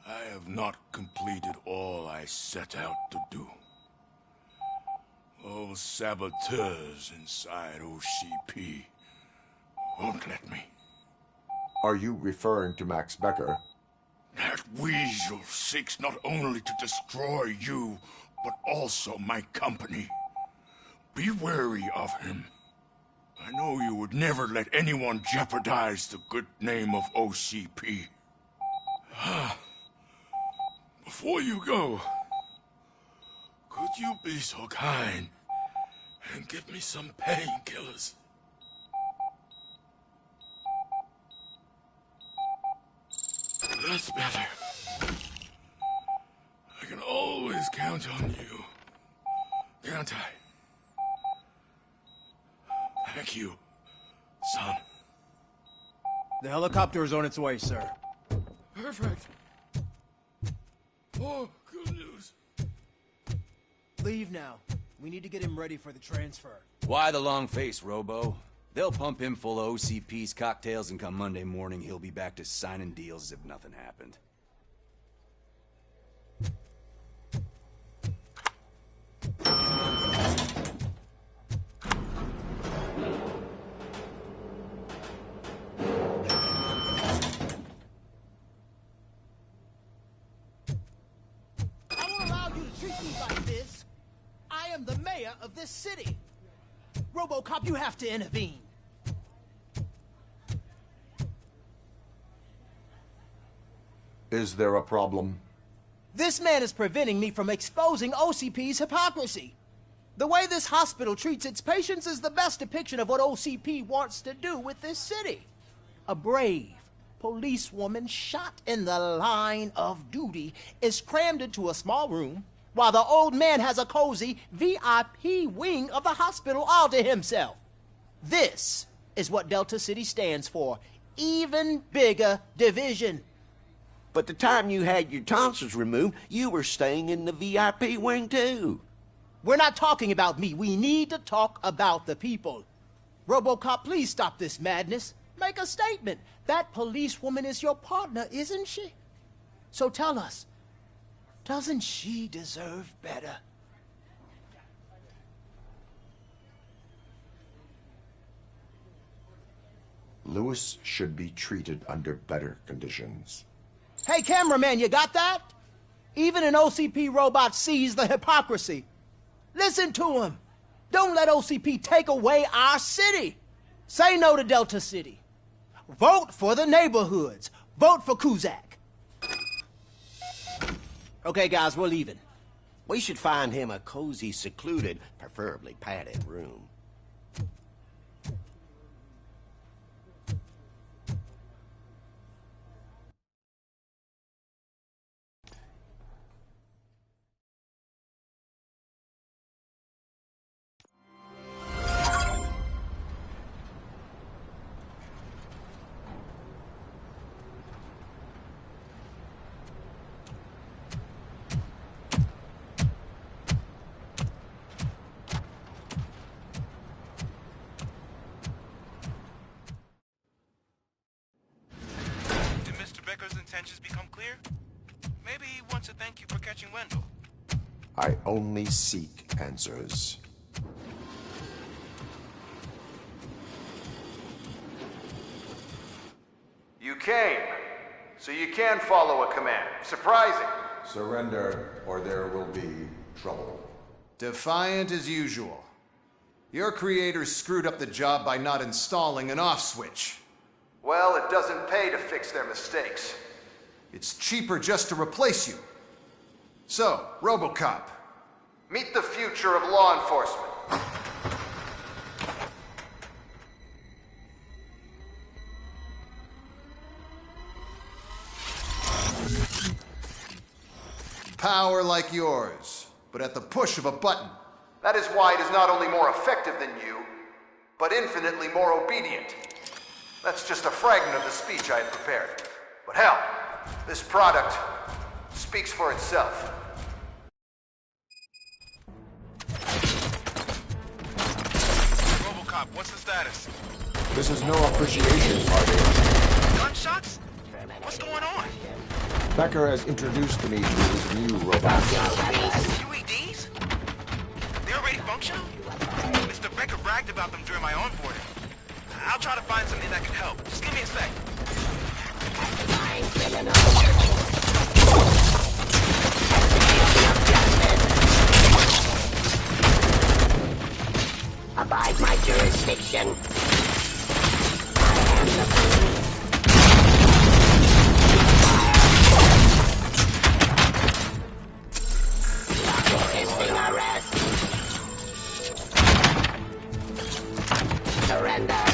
Speaker 16: I have not completed all I set out to do. Those saboteurs inside OCP won't let me.
Speaker 5: Are you referring to Max Becker?
Speaker 16: That weasel seeks not only to destroy you, but also my company. Be wary of him. I know you would never let anyone jeopardize the good name of OCP. Before you go, could you be so kind and give me some painkillers? That's better. I can always count on you, can't I? Thank you, son.
Speaker 1: The helicopter is on its way, sir.
Speaker 16: Perfect. Oh, good news.
Speaker 1: Leave now. We need to get him ready for the transfer.
Speaker 7: Why the long face, Robo? They'll pump him full of OCP's cocktails, and come Monday morning, he'll be back to signing deals as if nothing happened.
Speaker 1: I won't allow you to treat me like this. I am the mayor of this city. Robocop, you have to intervene.
Speaker 5: Is there a problem?
Speaker 1: This man is preventing me from exposing OCP's hypocrisy. The way this hospital treats its patients is the best depiction of what OCP wants to do with this city. A brave policewoman shot in the line of duty is crammed into a small room, while the old man has a cozy VIP wing of the hospital all to himself. This is what Delta City stands for. Even bigger division.
Speaker 11: But the time you had your tonsils removed, you were staying in the VIP wing too.
Speaker 1: We're not talking about me. We need to talk about the people. Robocop, please stop this madness. Make a statement. That policewoman is your partner, isn't she? So tell us, doesn't she deserve better?
Speaker 5: Lewis should be treated under better conditions.
Speaker 1: Hey, cameraman, you got that? Even an OCP robot sees the hypocrisy. Listen to him. Don't let OCP take away our city. Say no to Delta City. Vote for the neighborhoods. Vote for Kuzak. Okay, guys, we're leaving.
Speaker 11: We should find him a cozy, secluded, preferably padded room.
Speaker 18: Intentions become clear? Maybe he wants to thank you for catching Wendell.
Speaker 5: I only seek answers.
Speaker 19: You came, so you can follow a command. Surprising.
Speaker 5: Surrender, or there will be trouble.
Speaker 20: Defiant as usual. Your creators screwed up the job by not installing an off switch.
Speaker 19: Well, it doesn't pay to fix their mistakes.
Speaker 20: It's cheaper just to replace you. So, Robocop.
Speaker 19: Meet the future of law enforcement.
Speaker 20: Power like yours, but at the push of a button.
Speaker 19: That is why it is not only more effective than you, but infinitely more obedient. That's just a fragment of the speech I had prepared. But hell, this product speaks for itself.
Speaker 18: Robocop, what's the status?
Speaker 5: This is no appreciation party.
Speaker 18: Gunshots? What's going on?
Speaker 5: Becker has introduced me to his new robot.
Speaker 18: UEDs? They're already functional? Mr. Becker bragged about them during my onboarding. I'll try to find something that can help. Just give me a sec.
Speaker 9: Abide my jurisdiction. I am the police. Resisting arrest. Surrender.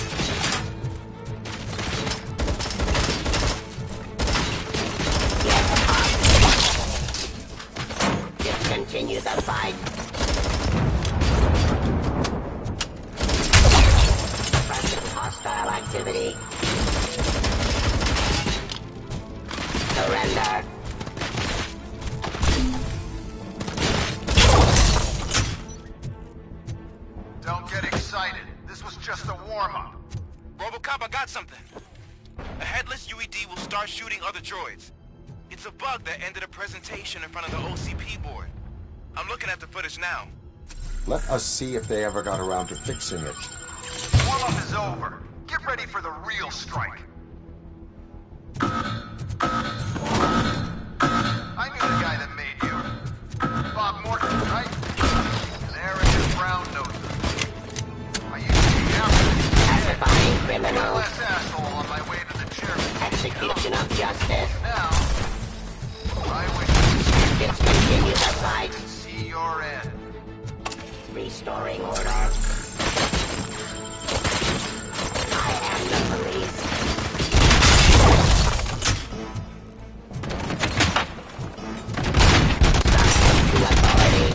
Speaker 9: Discontinue the fight. Hostile activity. Surrender.
Speaker 19: Don't get excited. This was just a warm-up.
Speaker 18: Robocop, I got something. A headless UED will start shooting other droids. It's a bug that ended a presentation in front of the OCP board. I'm looking at the footage now.
Speaker 5: Let us see if they ever got around to fixing it.
Speaker 19: Warm-up is over. Get ready for the real strike. I knew the guy that made you. Bob Morton, right? There in his brown nose. I used to be out.
Speaker 9: Pacifying criminal.
Speaker 19: One less asshole on my way to the chairman.
Speaker 9: Execution of justice.
Speaker 19: Now, I wish
Speaker 9: discontinue the fight.
Speaker 19: See your end.
Speaker 9: Restoring order. I am the police. Subject to authority.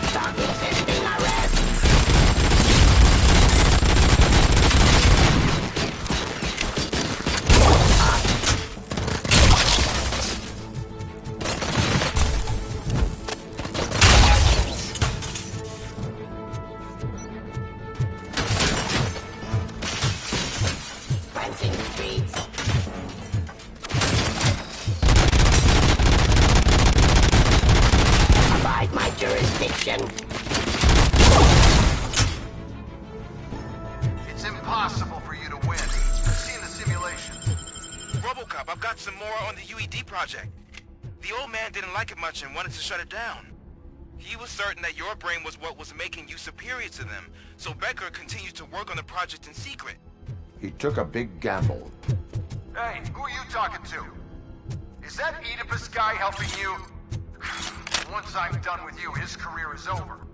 Speaker 9: Stop resisting arrest. Cleansing streets. Abide my jurisdiction.
Speaker 19: It's impossible for you to win. I've seen the simulations.
Speaker 18: Robocop, I've got some more on the UED project. The old man didn't like it much and wanted to shut it down. He was certain that your brain was what was making you superior to them, so Becker continued to work on the project in secret.
Speaker 5: He took a big gamble.
Speaker 19: Hey, who are you talking to? Is that Oedipus guy helping you? Once I'm done with you, his career is over.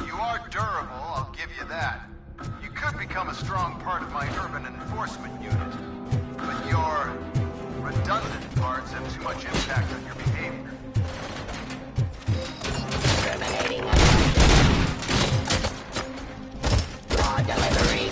Speaker 19: You are durable, I'll give you that. You could become a strong part of my urban enforcement unit. But your redundant parts have too much impact on your behavior.
Speaker 9: Terminating raw delivery.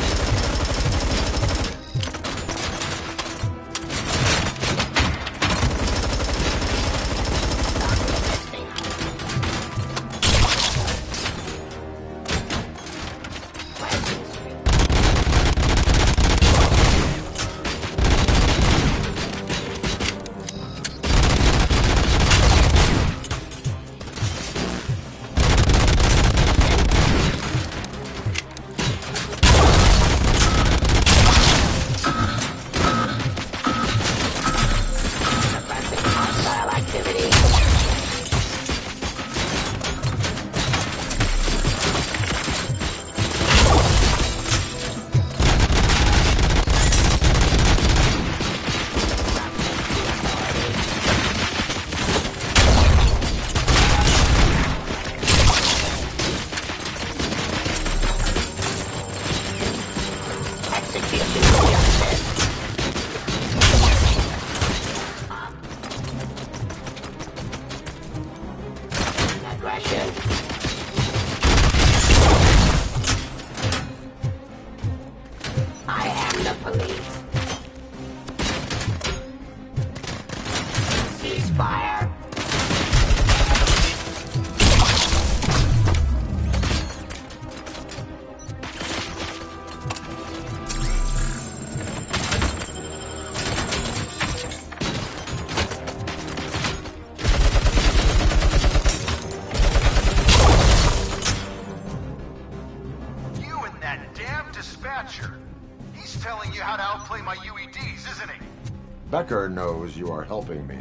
Speaker 5: Becker knows you are helping me.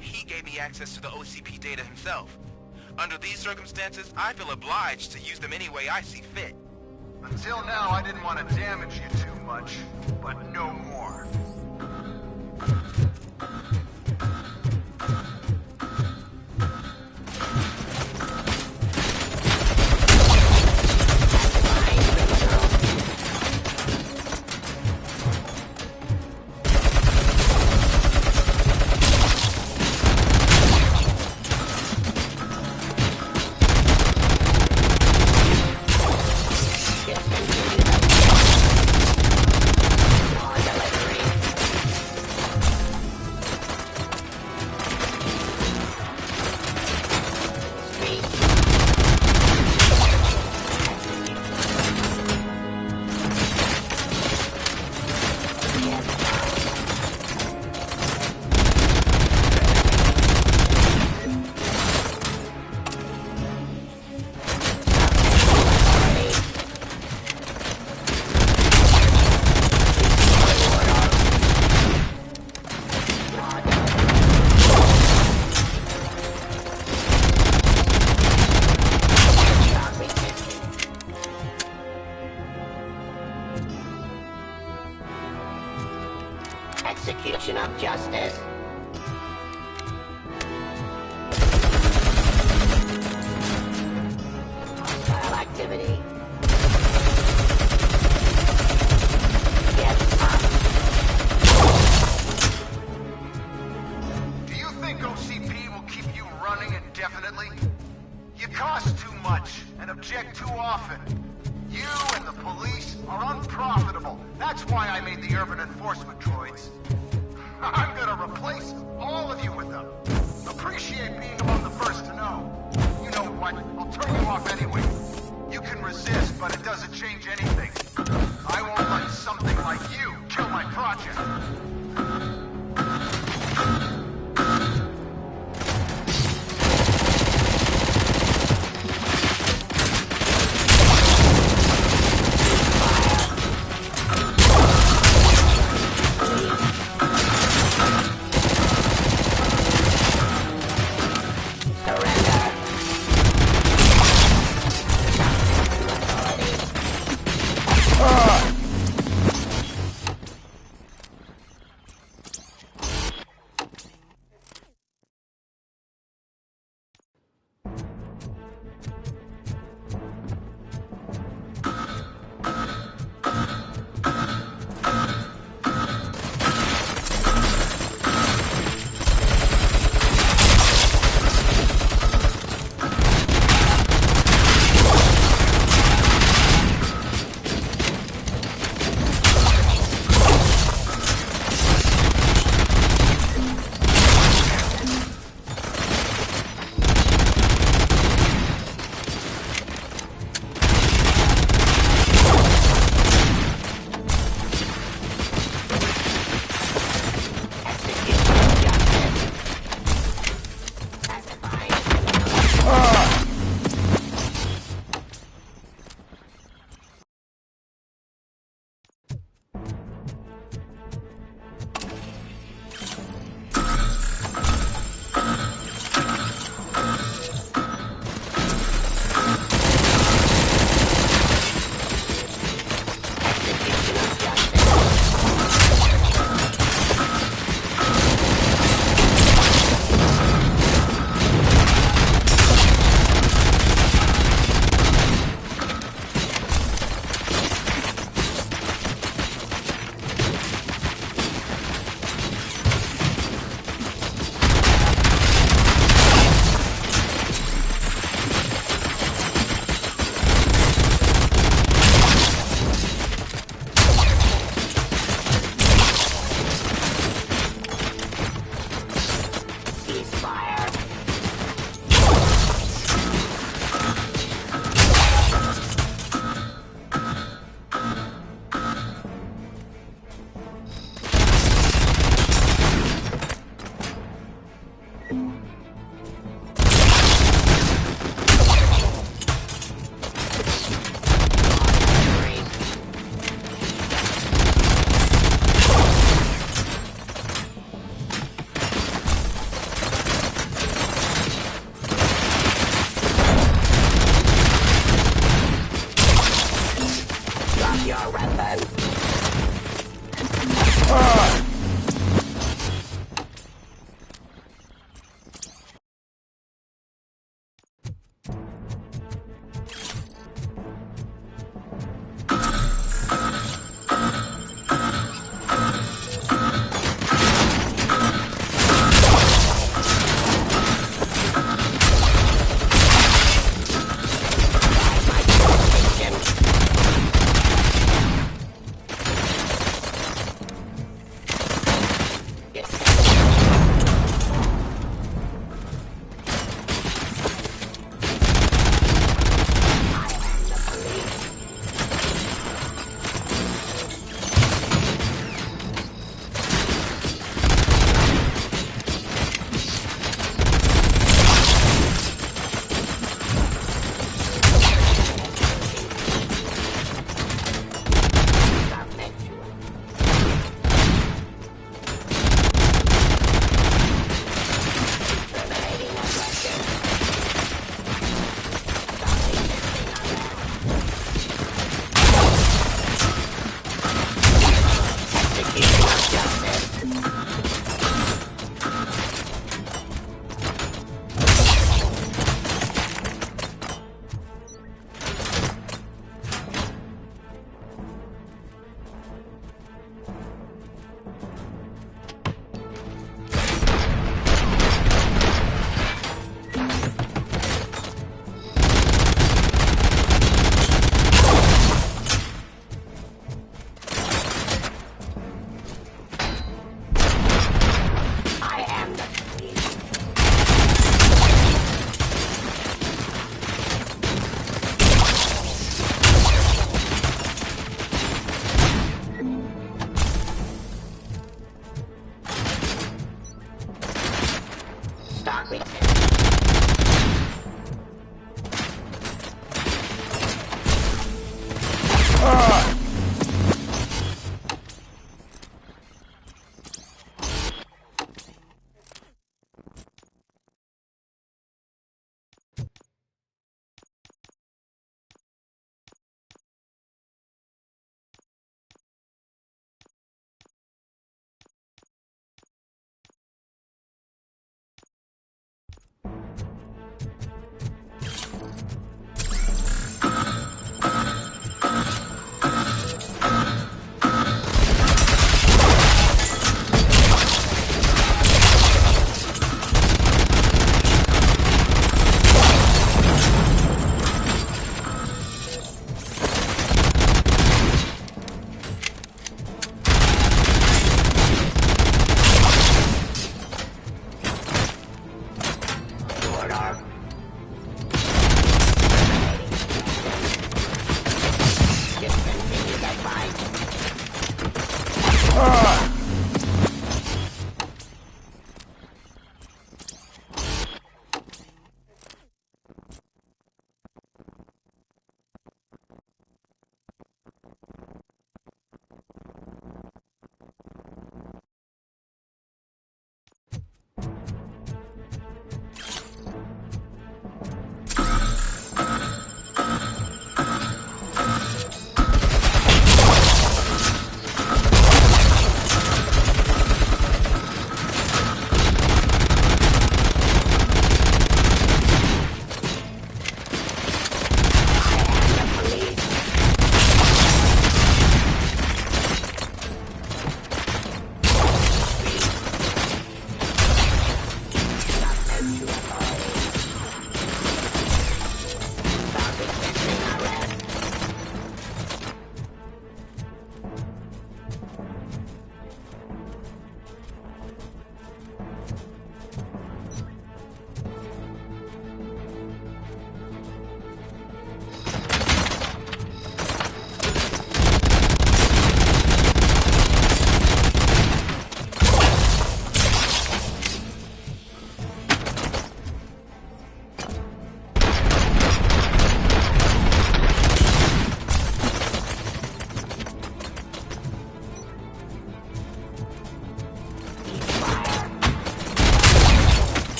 Speaker 18: He gave me access to the OCP data himself. Under these circumstances, I feel obliged to use them any way I see fit.
Speaker 19: Until now, I didn't want to damage you too much, but no more.
Speaker 9: Execution of justice. Hostile activity. Get up.
Speaker 19: Do you think OCP will keep you running indefinitely? You cost too much and object too often. You and the police are unprofitable. That's why I made the urban enforcement droids. I'm gonna replace all of you with them. Appreciate being among the first to know. You know what? I'll turn you off anyway. You can resist, but it doesn't change anything. I won't let something like you kill my project.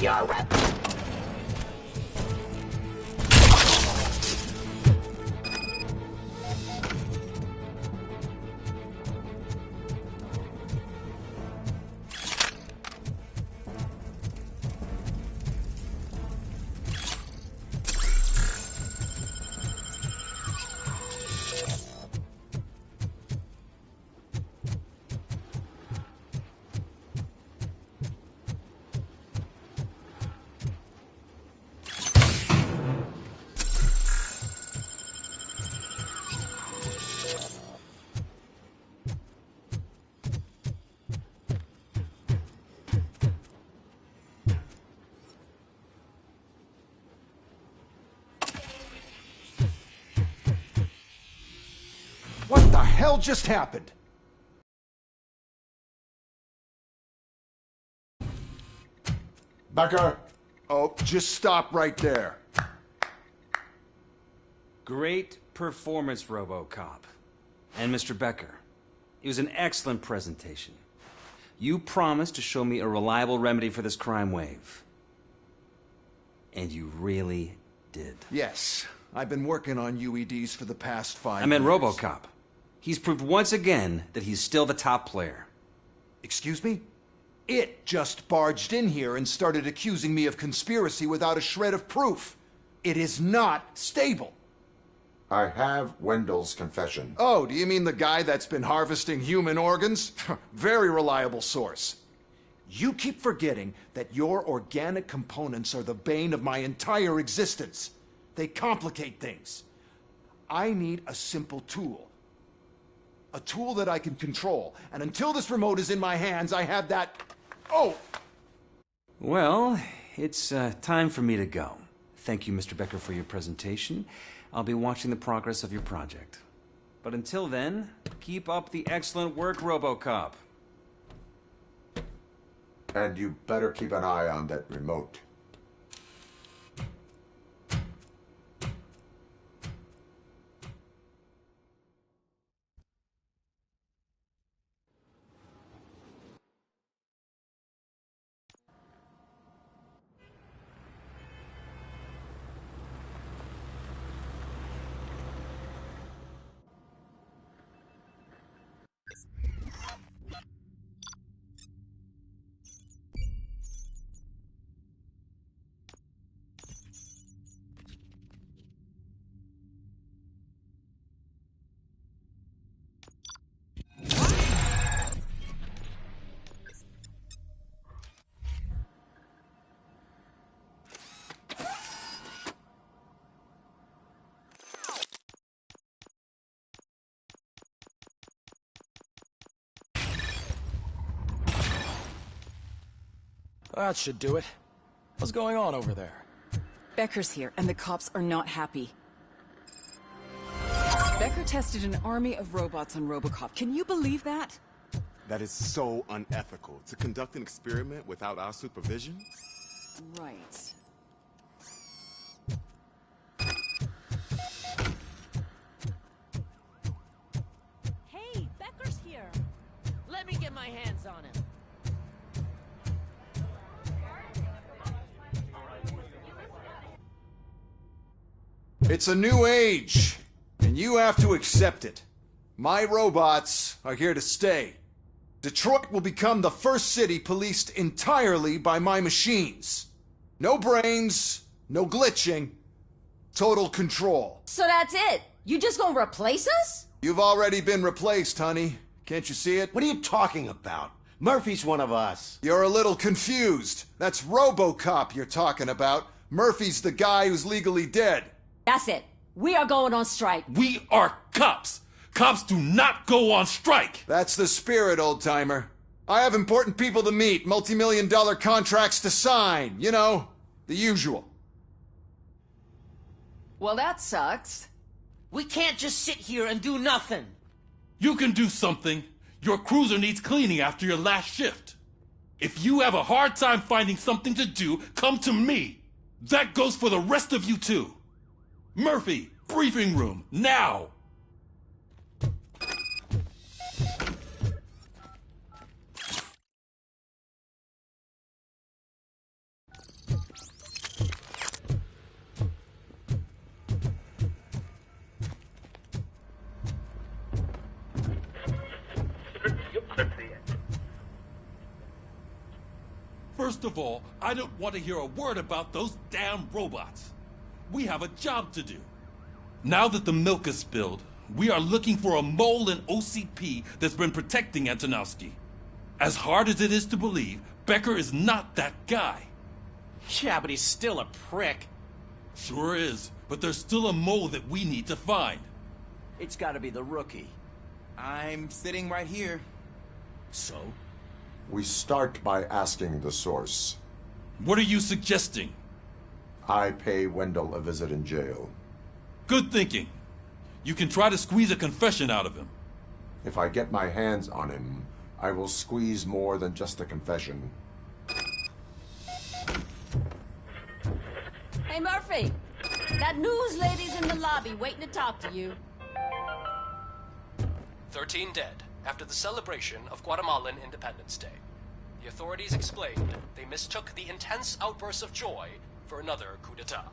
Speaker 4: your weapon.
Speaker 20: What the hell just happened?
Speaker 5: Becker!
Speaker 20: Oh, just stop right there.
Speaker 15: Great performance, Robocop. And Mr. Becker, it was an excellent presentation. You promised to show me a reliable remedy for this crime wave. And you really did.
Speaker 20: Yes, I've been working on UEDs for the past 5 years.
Speaker 15: I meant Robocop. He's proved once again that he's still the top player.
Speaker 20: Excuse me? It just barged in here and started accusing me of conspiracy without a shred of proof. It is not stable.
Speaker 5: I have Wendell's confession.
Speaker 20: Oh, do you mean the guy that's been harvesting human organs? Very reliable source. You keep forgetting that your organic components are the bane of my entire existence. They complicate things. I need a simple tool. A tool that I can control. And until this remote is in my hands, I have that... Oh!
Speaker 15: Well, it's time for me to go. Thank you, Mr. Becker, for your presentation. I'll be watching the progress of your project. But until then, keep up the excellent work, Robocop.
Speaker 5: And you better keep an eye on that remote.
Speaker 2: That should do it. What's going on over there?
Speaker 4: Becker's here, and the cops are not happy. Becker tested an army of robots on Robocop. Can you believe that?
Speaker 3: That is so unethical. To conduct an experiment without our supervision?
Speaker 4: Right.
Speaker 9: Hey, Becker's here. Let me get my hands on him.
Speaker 20: It's a new age, and you have to accept it. My robots are here to stay. Detroit will become the first city policed entirely by my machines. No brains, no glitching, total control.
Speaker 14: So that's it? You just gonna replace us?
Speaker 20: You've already been replaced, honey. Can't you see it?
Speaker 11: What are you talking about? Murphy's one of us.
Speaker 20: You're a little confused. That's Robocop you're talking about. Murphy's the guy who's legally dead.
Speaker 14: That's it. We are going on strike.
Speaker 17: We are cops. Cops do not go on strike.
Speaker 20: That's the spirit, old-timer. I have important people to meet, multi-million-dollar contracts to sign. You know, the usual.
Speaker 4: Well, that sucks.
Speaker 9: We can't just sit here and do nothing.
Speaker 17: You can do something. Your cruiser needs cleaning after your last shift. If you have a hard time finding something to do, come to me. That goes for the rest of you too. Murphy, briefing room, now! First of all, I don't want to hear a word about those damn robots. We have a job to do. Now that the milk is spilled, we are looking for a mole in OCP that's been protecting Antonowski. As hard as it is to believe, Becker is not that guy.
Speaker 8: Yeah, but he's still a prick.
Speaker 17: Sure is, but there's still a mole that we need to find.
Speaker 8: It's gotta be the rookie.
Speaker 18: I'm sitting right here.
Speaker 8: So?
Speaker 5: We start by asking the source.
Speaker 17: What are you suggesting?
Speaker 5: I pay Wendell a visit in jail.
Speaker 17: Good thinking. You can try to squeeze a confession out of him.
Speaker 5: If I get my hands on him, I will squeeze more than just a confession.
Speaker 12: Hey, Murphy. That news lady's in the lobby waiting to talk to you.
Speaker 21: 13 dead after the celebration of Guatemalan Independence Day. The authorities explained they mistook the intense outbursts of joy for another coup d'etat.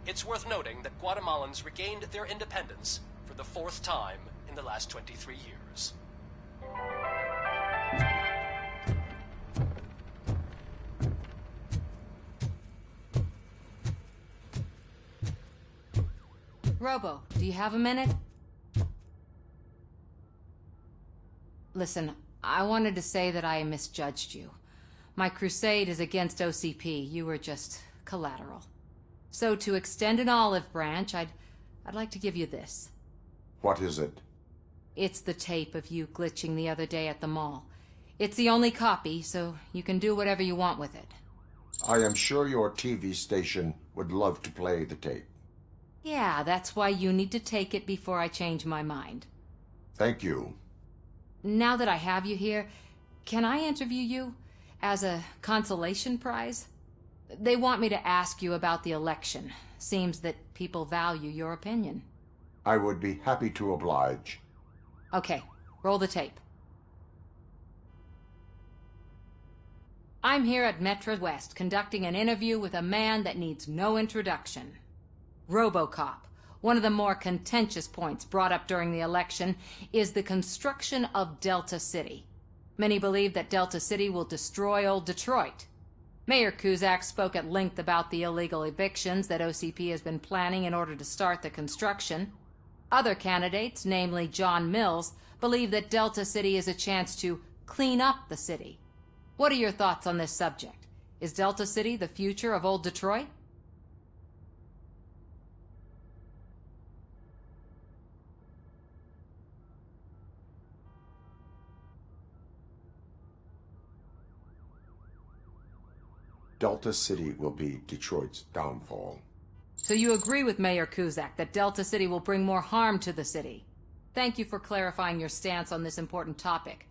Speaker 21: It's worth noting that Guatemalans regained their independence for the 4th time in the last 23 years.
Speaker 14: Robo, do you have a minute? Listen, I wanted to say that I misjudged you. My crusade is against OCP. You were just collateral. So to extend an olive branch, I'd like to give you this.
Speaker 5: What is it?
Speaker 14: It's the tape of you glitching the other day at the mall. It's the only copy, so you can do whatever you want with it.
Speaker 5: I am sure your TV station would love to play the tape.
Speaker 14: Yeah, that's why you need to take it before I change my mind.
Speaker 5: Thank you.
Speaker 14: Now that I have you here, can I interview you as a consolation prize? They want me to ask you about the election. Seems that people value your opinion.
Speaker 5: I would be happy to oblige.
Speaker 14: Okay, roll the tape. I'm here at Metro West conducting an interview with a man that needs no introduction. Robocop. One of the more contentious points brought up during the election is the construction of Delta City. Many believe that Delta City will destroy old Detroit. Mayor Cusack spoke at length about the illegal evictions that OCP has been planning in order to start the construction. Other candidates, namely John Mills, believe that Delta City is a chance to clean up the city. What are your thoughts on this subject? Is Delta City the future of old Detroit?
Speaker 5: Delta City will be Detroit's downfall.
Speaker 14: So you agree with Mayor Cusack that Delta City will bring more harm to the city? Thank you for clarifying your stance on this important topic.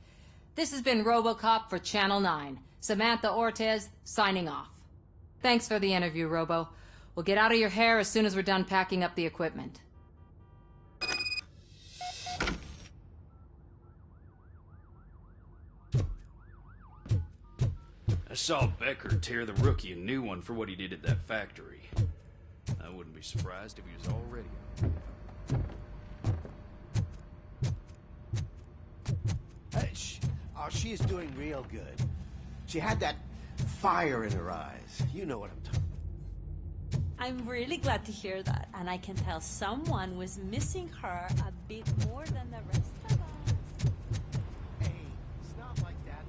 Speaker 14: This has been Robocop for Channel 9. Samantha Ortez, signing off. Thanks for the interview, Robo. We'll get out of your hair as soon as we're done packing up the equipment.
Speaker 15: I saw Becker tear the rookie a new one for what he did at that factory. I wouldn't be surprised if he was already
Speaker 11: She is doing real good. She had that fire in her eyes. You know what I'm talking.
Speaker 12: I'm really glad to hear that, and I can tell someone was missing her a bit more than the rest of us.
Speaker 11: Hey, it's not like that,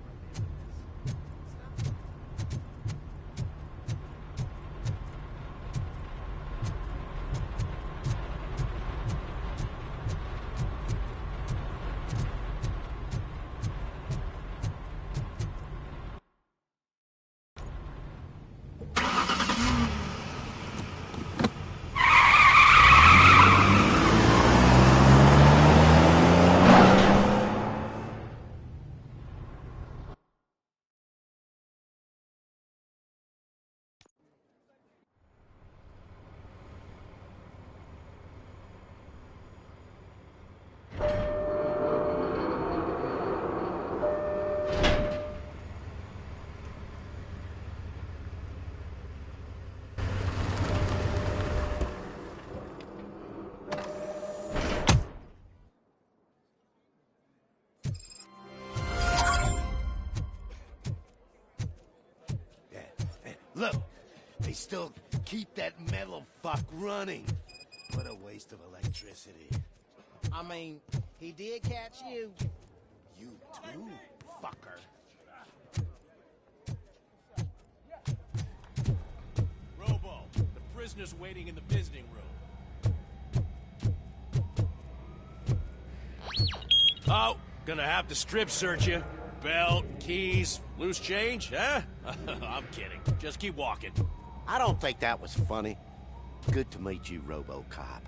Speaker 22: Look, they still keep that metal fuck running. What a waste of electricity.
Speaker 1: I mean, he did catch you.
Speaker 22: You too, fucker.
Speaker 8: Robo, the prisoner's waiting in the visiting room. Oh, gonna have to strip search you. Belt, keys, loose change, huh? I'm kidding. Just keep walking.
Speaker 11: I don't think that was funny. Good to meet you, Robocop.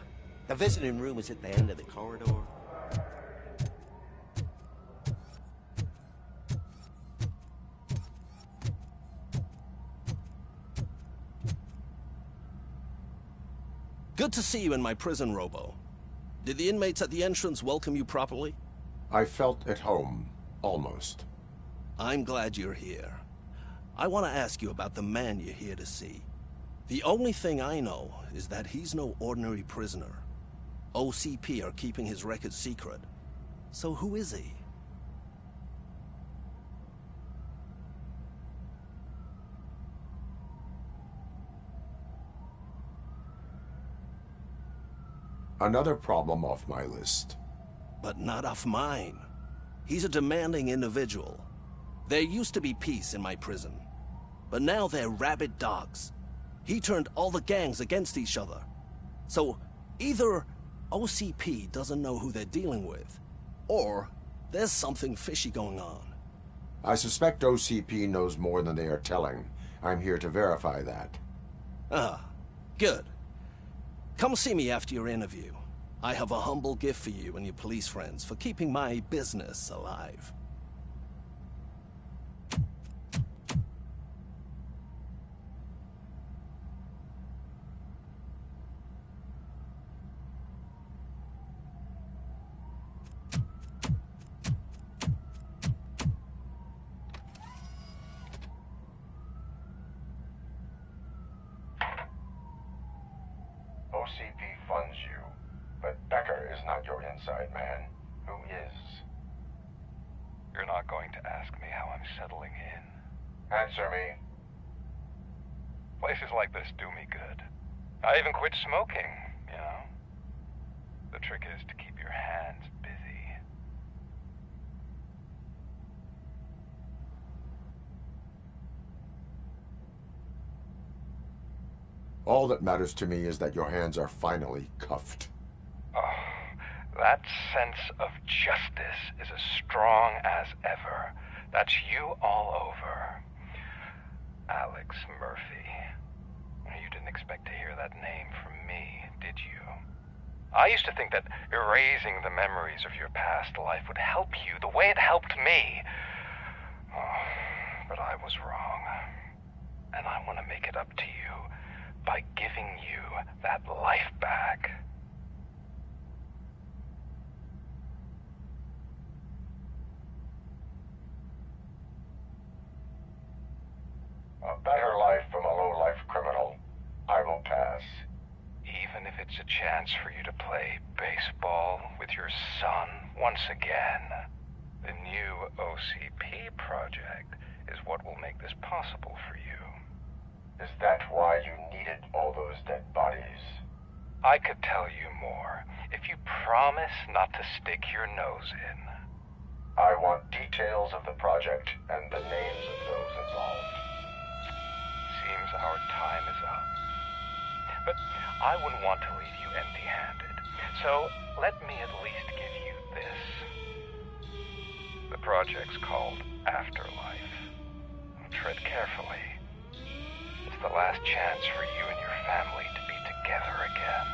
Speaker 11: The visiting room is at the end of the corridor.
Speaker 6: Good to see you in my prison, Robo. Did the inmates at the entrance welcome you properly?
Speaker 5: I felt at home, almost.
Speaker 6: I'm glad you're here. I want to ask you about the man you're here to see. The only thing I know is that he's no ordinary prisoner. OCP are keeping his record secret. So who is he?
Speaker 5: Another problem off my list.
Speaker 6: But not off mine. He's a demanding individual. There used to be peace in my prison, but now they're rabid dogs. He turned all the gangs against each other. So either OCP doesn't know who they're dealing with, or there's something fishy going on.
Speaker 5: I suspect OCP knows more than they are telling. I'm here to verify that.
Speaker 6: Ah, good. Come see me after your interview. I have a humble gift for you and your police friends for keeping my business alive.
Speaker 5: OCP funds you, but Becker is not your inside man. Who is?
Speaker 10: You're not going to ask me how I'm settling in.
Speaker 5: Answer me.
Speaker 10: Places like this do me good. I even quit smoking, you know. The trick is to keep your hands busy.
Speaker 5: All that matters to me is that your hands are finally cuffed.
Speaker 10: Oh, that sense of justice is as strong as ever. That's you all over. Alex Murphy. You didn't expect to hear that name from me, did you? I used to think that erasing the memories of your past life would help you the way it helped me. Oh, but I was wrong. And I want to make it up to you by giving you that life back.
Speaker 5: A better life from a low-life criminal. I will pass.
Speaker 10: Even if it's a chance for you to play baseball with your son once again. The new OCP project is what will make this possible for you.
Speaker 5: Is that why you needed all those dead bodies?
Speaker 10: I could tell you more if you promise not to stick your nose in.
Speaker 5: I want details of the project and the names of those involved.
Speaker 10: Seems our time is up. But I wouldn't want to leave you empty-handed. So let me at least give you this. The project's called Afterlife. Tread carefully. It's the last chance for you and your family to be together again.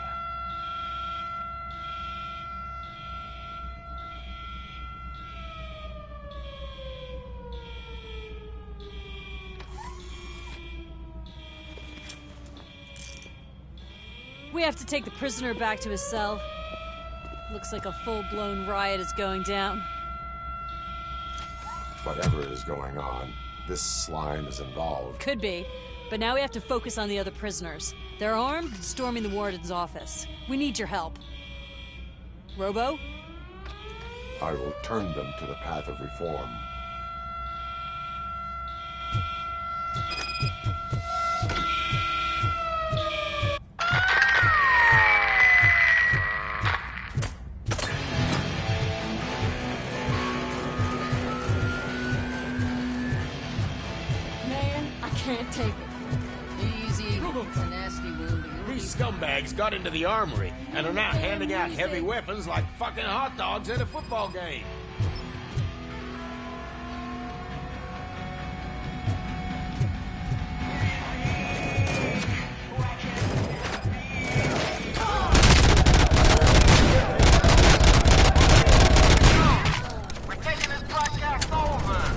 Speaker 12: We have to take the prisoner back to his cell. Looks like a full-blown riot is going down.
Speaker 5: Whatever is going on, this slime is involved.
Speaker 12: Could be. But now we have to focus on the other prisoners. They're armed and storming the warden's office. We need your help. Robo?
Speaker 5: I will turn them to the path of reform.
Speaker 12: Man, I can't take it.
Speaker 1: Easy. It's a nasty wound. These scumbags got into the armory and are now handing out heavy weapons like fucking hot dogs at a football game.
Speaker 18: We're taking this broadcast over.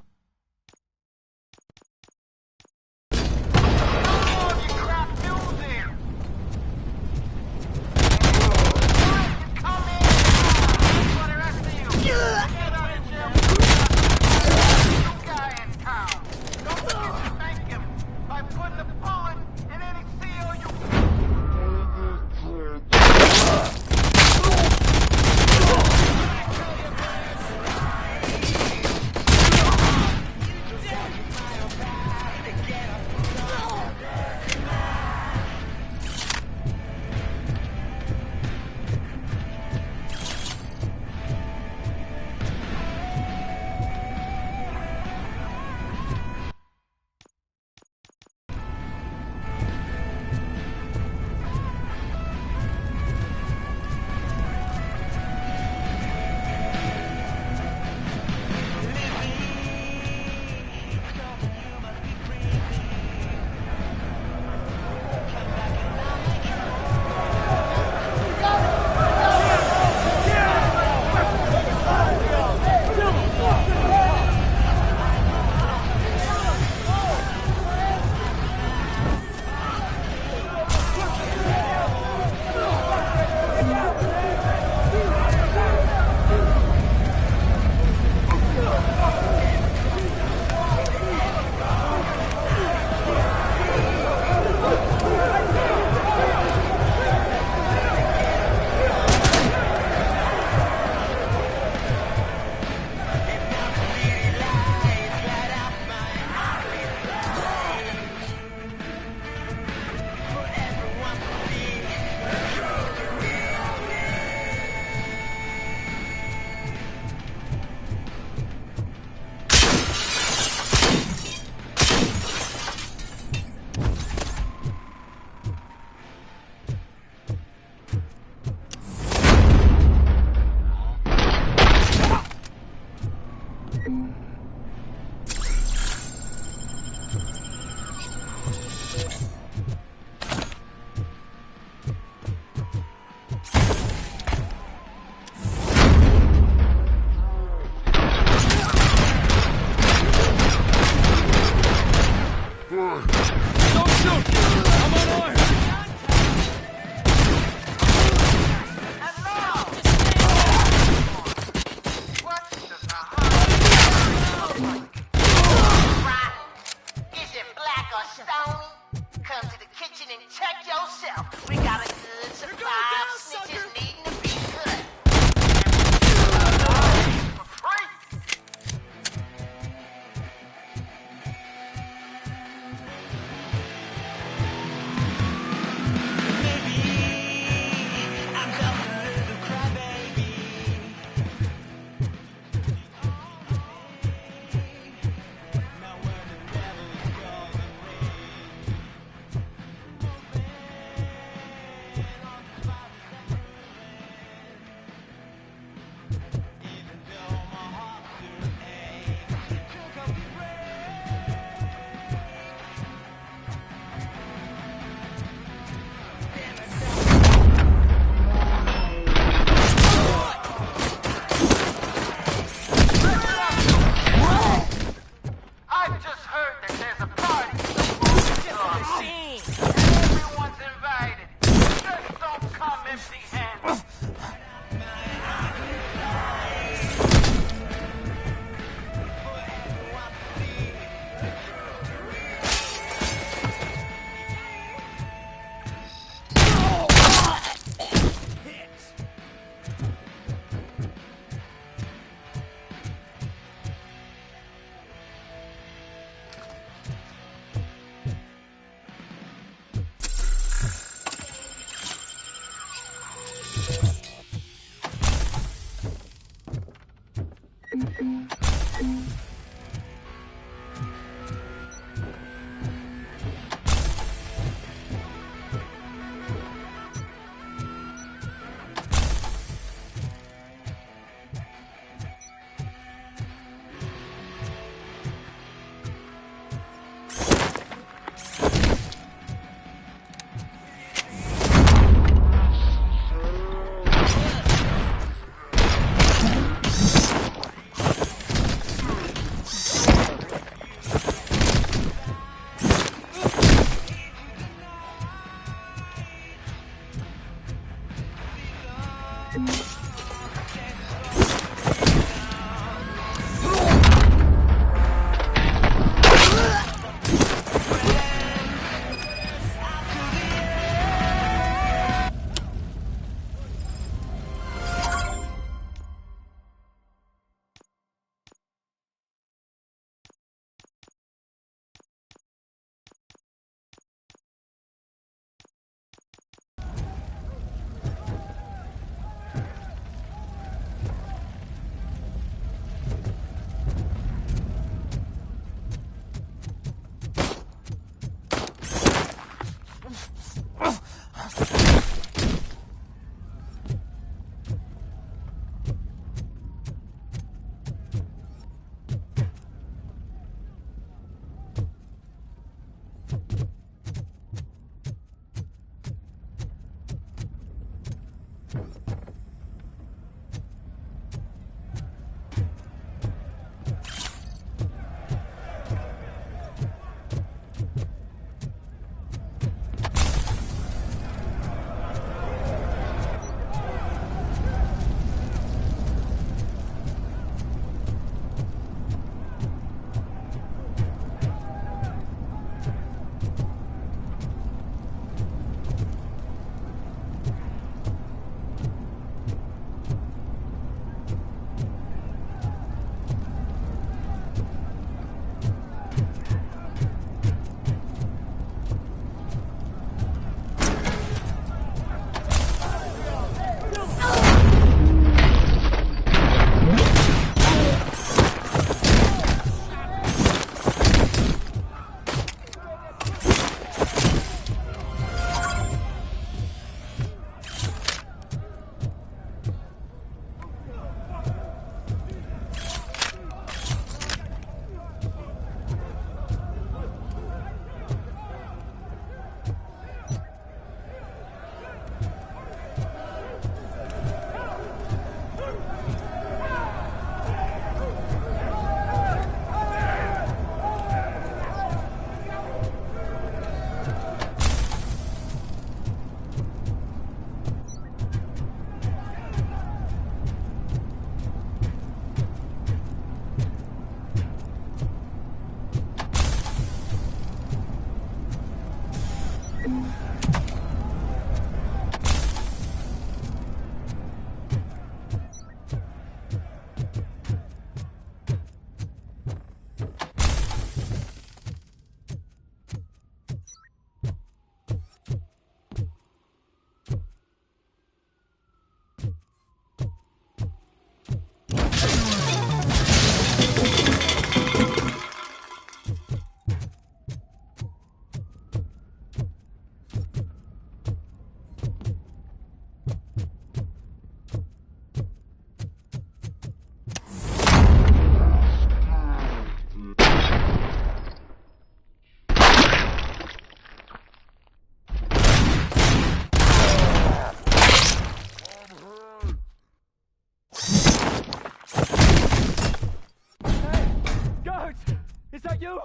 Speaker 13: Is that you?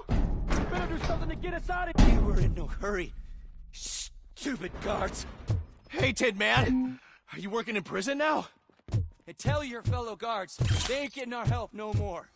Speaker 13: Better do something to get us out of here.
Speaker 22: You were in no hurry. Stupid guards.
Speaker 8: Hey, Tin Man! Are you working in prison now?
Speaker 13: And tell your fellow guards, they ain't getting our help no more.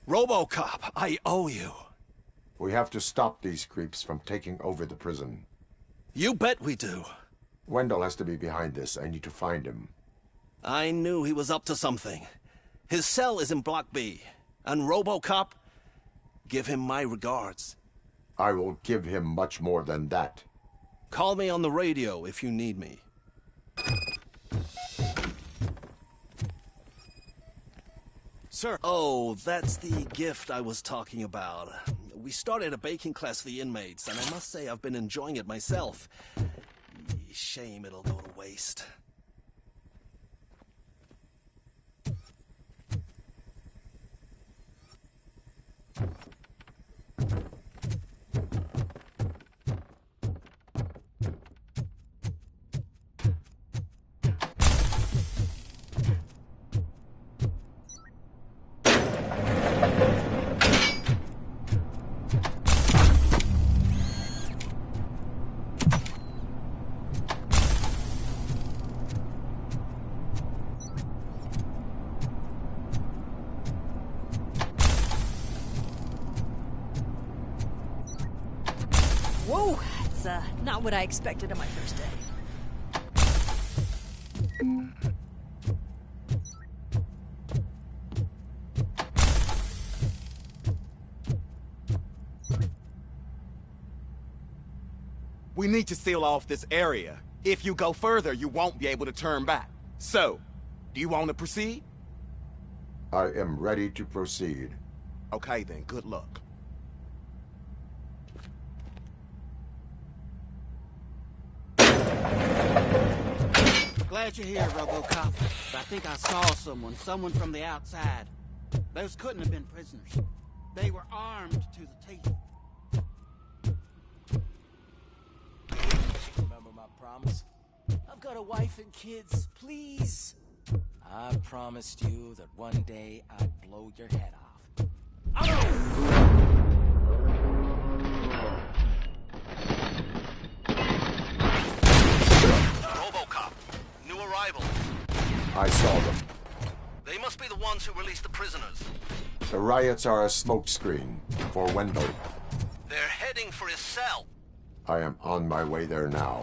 Speaker 6: Robocop, I owe you.
Speaker 5: We have to stop these creeps from taking over the prison.
Speaker 6: You bet we do.
Speaker 5: Wendell has to be behind this. I need to find him.
Speaker 6: I knew he was up to something. His cell is in Block B. And Robocop, give him my regards.
Speaker 5: I will give him much more than that.
Speaker 6: Call me on the radio if you need me.
Speaker 22: Sir.
Speaker 6: Oh, that's the gift I was talking about. We started a baking class for the inmates, and I must say I've been enjoying it myself. Shame it'll go to waste.
Speaker 12: Whoa, it's not what I expected on my first day.
Speaker 3: We need to seal off this area. If you go further, you won't be able to turn back. So, do you want to proceed?
Speaker 5: I am ready to proceed.
Speaker 3: Okay then, good luck.
Speaker 22: Glad you're here, Robocop. But I think I saw someone from the outside. Those couldn't have been prisoners. They were armed to the teeth.
Speaker 2: Remember my promise? I've got a wife and kids, please. I promised you that one day I'd blow your head off.
Speaker 6: Robocop, new arrivals.
Speaker 5: I saw them.
Speaker 6: They must be the ones who released the prisoners.
Speaker 5: The riots are a smokescreen for Wendell.
Speaker 6: They're heading for his cell.
Speaker 5: I am on my way there now.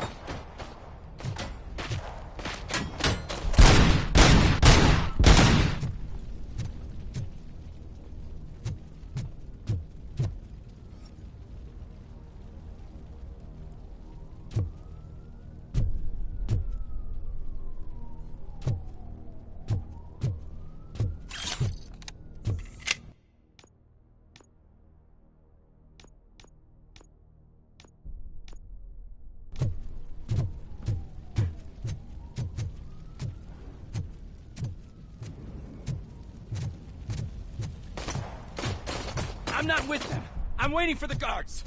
Speaker 13: I'm not with them. I'm waiting for the guards.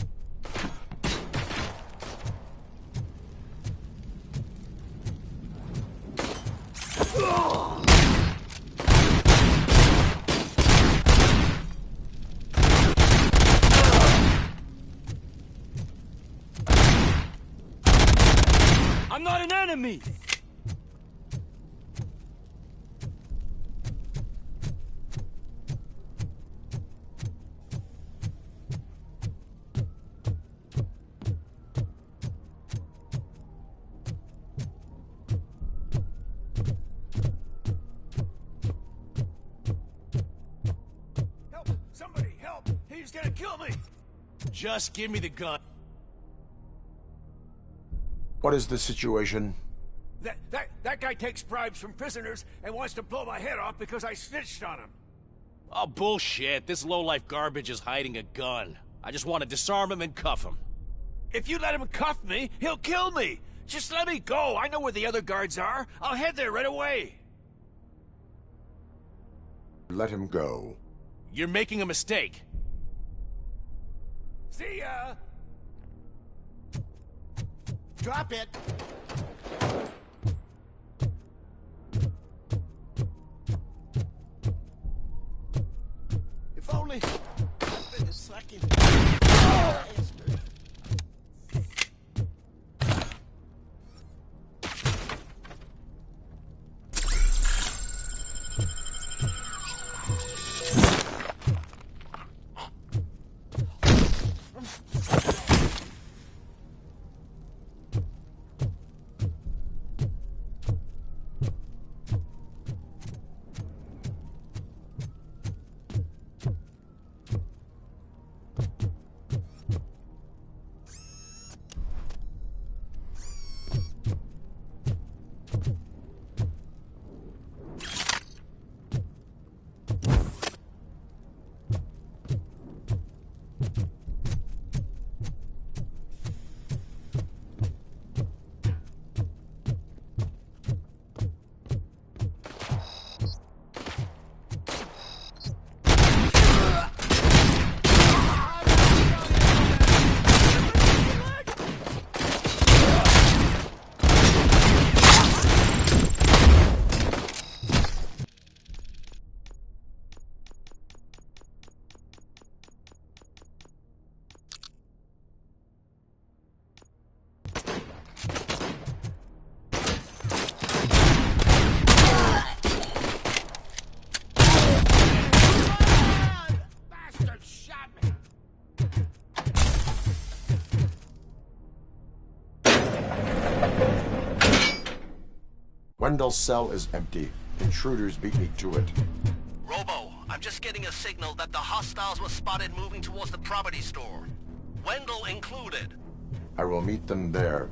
Speaker 13: I'm not an enemy!
Speaker 8: Help! Somebody help! He's gonna kill me! Just give me the gun.
Speaker 5: What is the situation?
Speaker 8: That guy takes bribes from prisoners and wants to blow my head off because I snitched on him.
Speaker 21: Oh, bullshit. This lowlife garbage is hiding a gun. I just want to disarm him and cuff him.
Speaker 8: If you let him cuff me, he'll kill me. Just let me go. I know where the other guards are. I'll head there right away.
Speaker 5: Let him go.
Speaker 21: You're making a mistake.
Speaker 8: See ya!
Speaker 11: Drop it! If only... Wait a second.
Speaker 5: Wendell's cell is empty. Intruders beat me to it.
Speaker 6: Robo, I'm just getting a signal that the hostiles were spotted moving towards the property store. Wendell included.
Speaker 5: I will meet them there.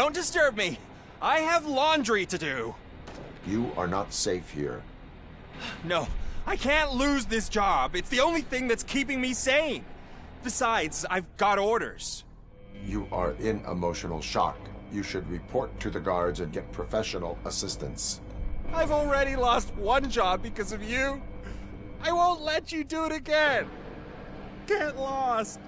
Speaker 13: Don't disturb me. I have laundry to do.
Speaker 5: You are not safe here.
Speaker 13: No, I can't lose this job. It's the only thing that's keeping me sane. Besides, I've got orders.
Speaker 5: You are in emotional shock. You should report to the guards and get professional assistance.
Speaker 13: I've already lost one job because of you. I won't let you do it again. Get lost.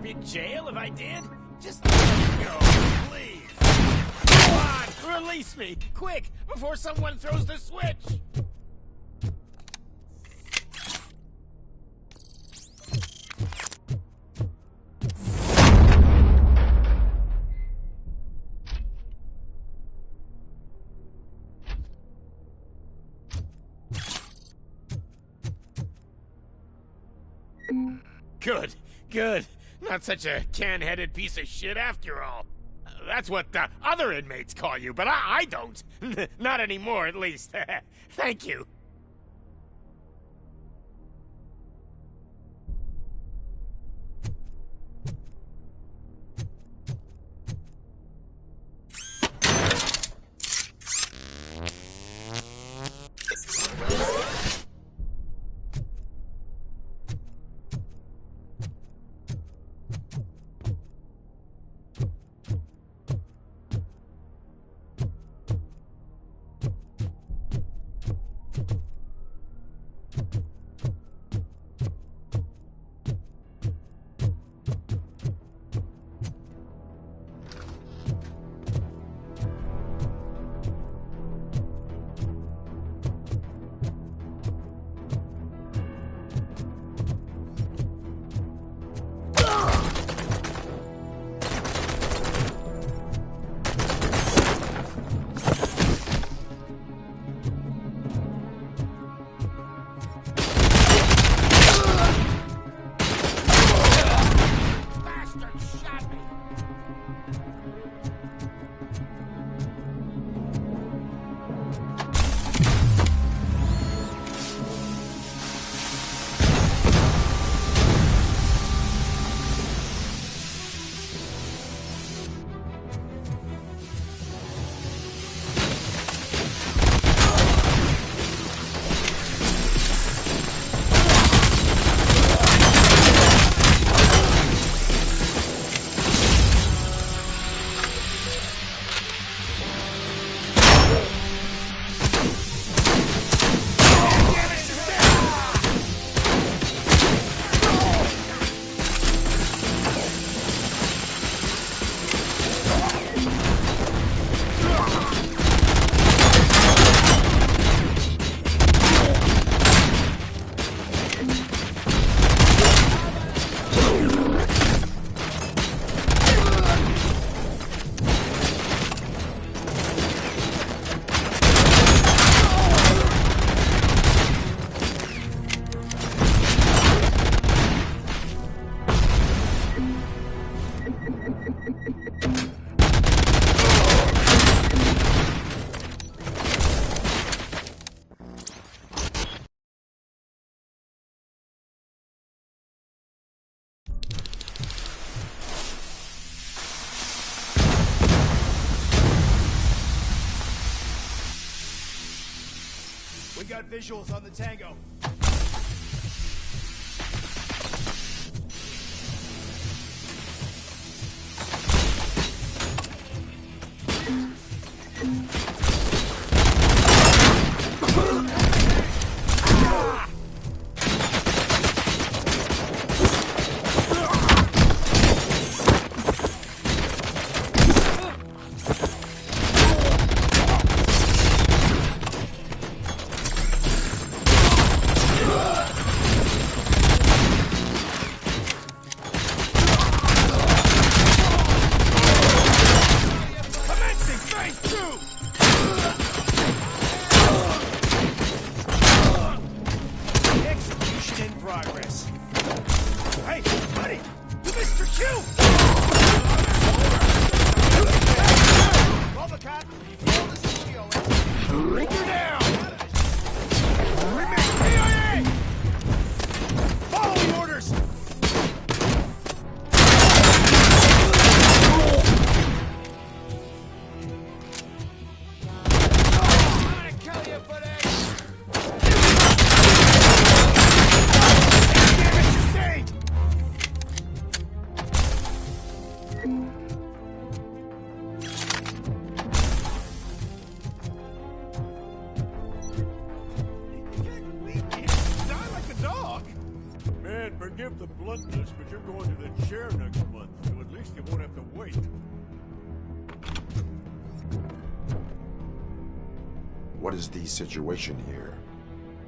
Speaker 8: In jail if I did? Just let me go, please. Come on, release me, quick, before someone throws the switch. Good, good. Not such a can-headed piece of shit after all. That's what the other inmates call you, but I don't. Not anymore, at least. Thank you.
Speaker 7: got visuals on the Tango.
Speaker 16: Forgive the bluntness, but you're going to the chair next month, so at least you won't have to wait.
Speaker 5: What is the situation here?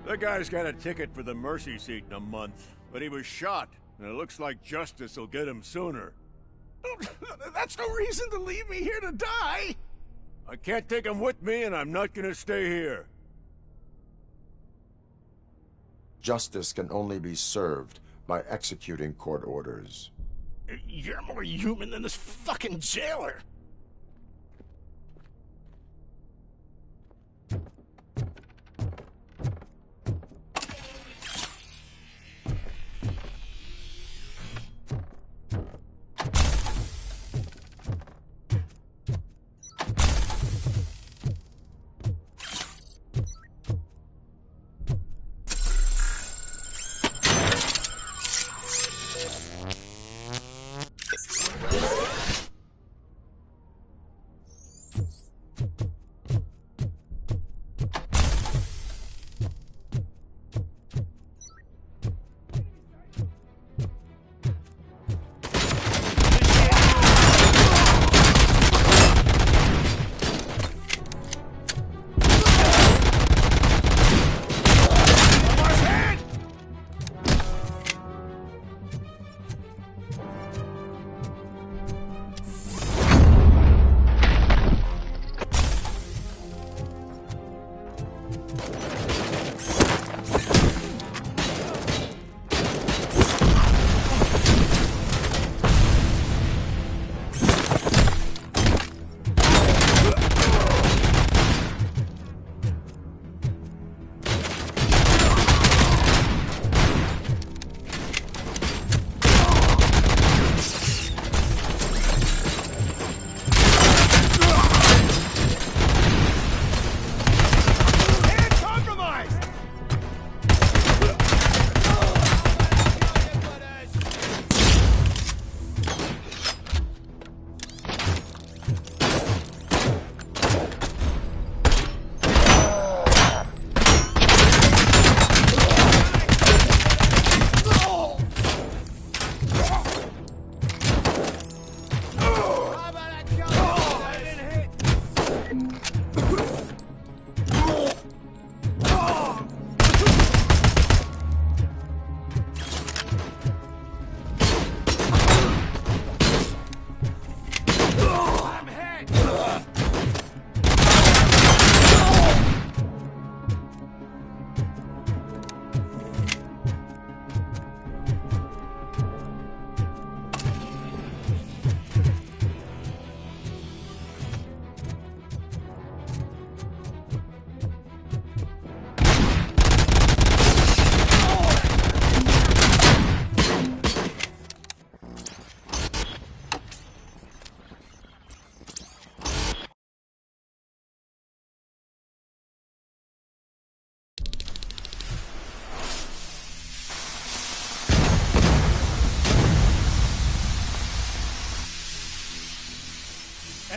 Speaker 16: The guy's got a ticket for the mercy seat in a month, but he was shot, and it looks like justice will get him sooner.
Speaker 7: That's no reason to leave me here to die!
Speaker 16: I can't take him with me, and I'm not gonna stay here.
Speaker 5: Justice can only be served by executing court orders.
Speaker 7: You're more human than this fucking jailer!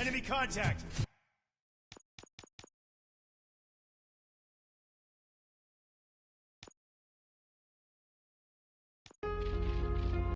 Speaker 19: Enemy contact!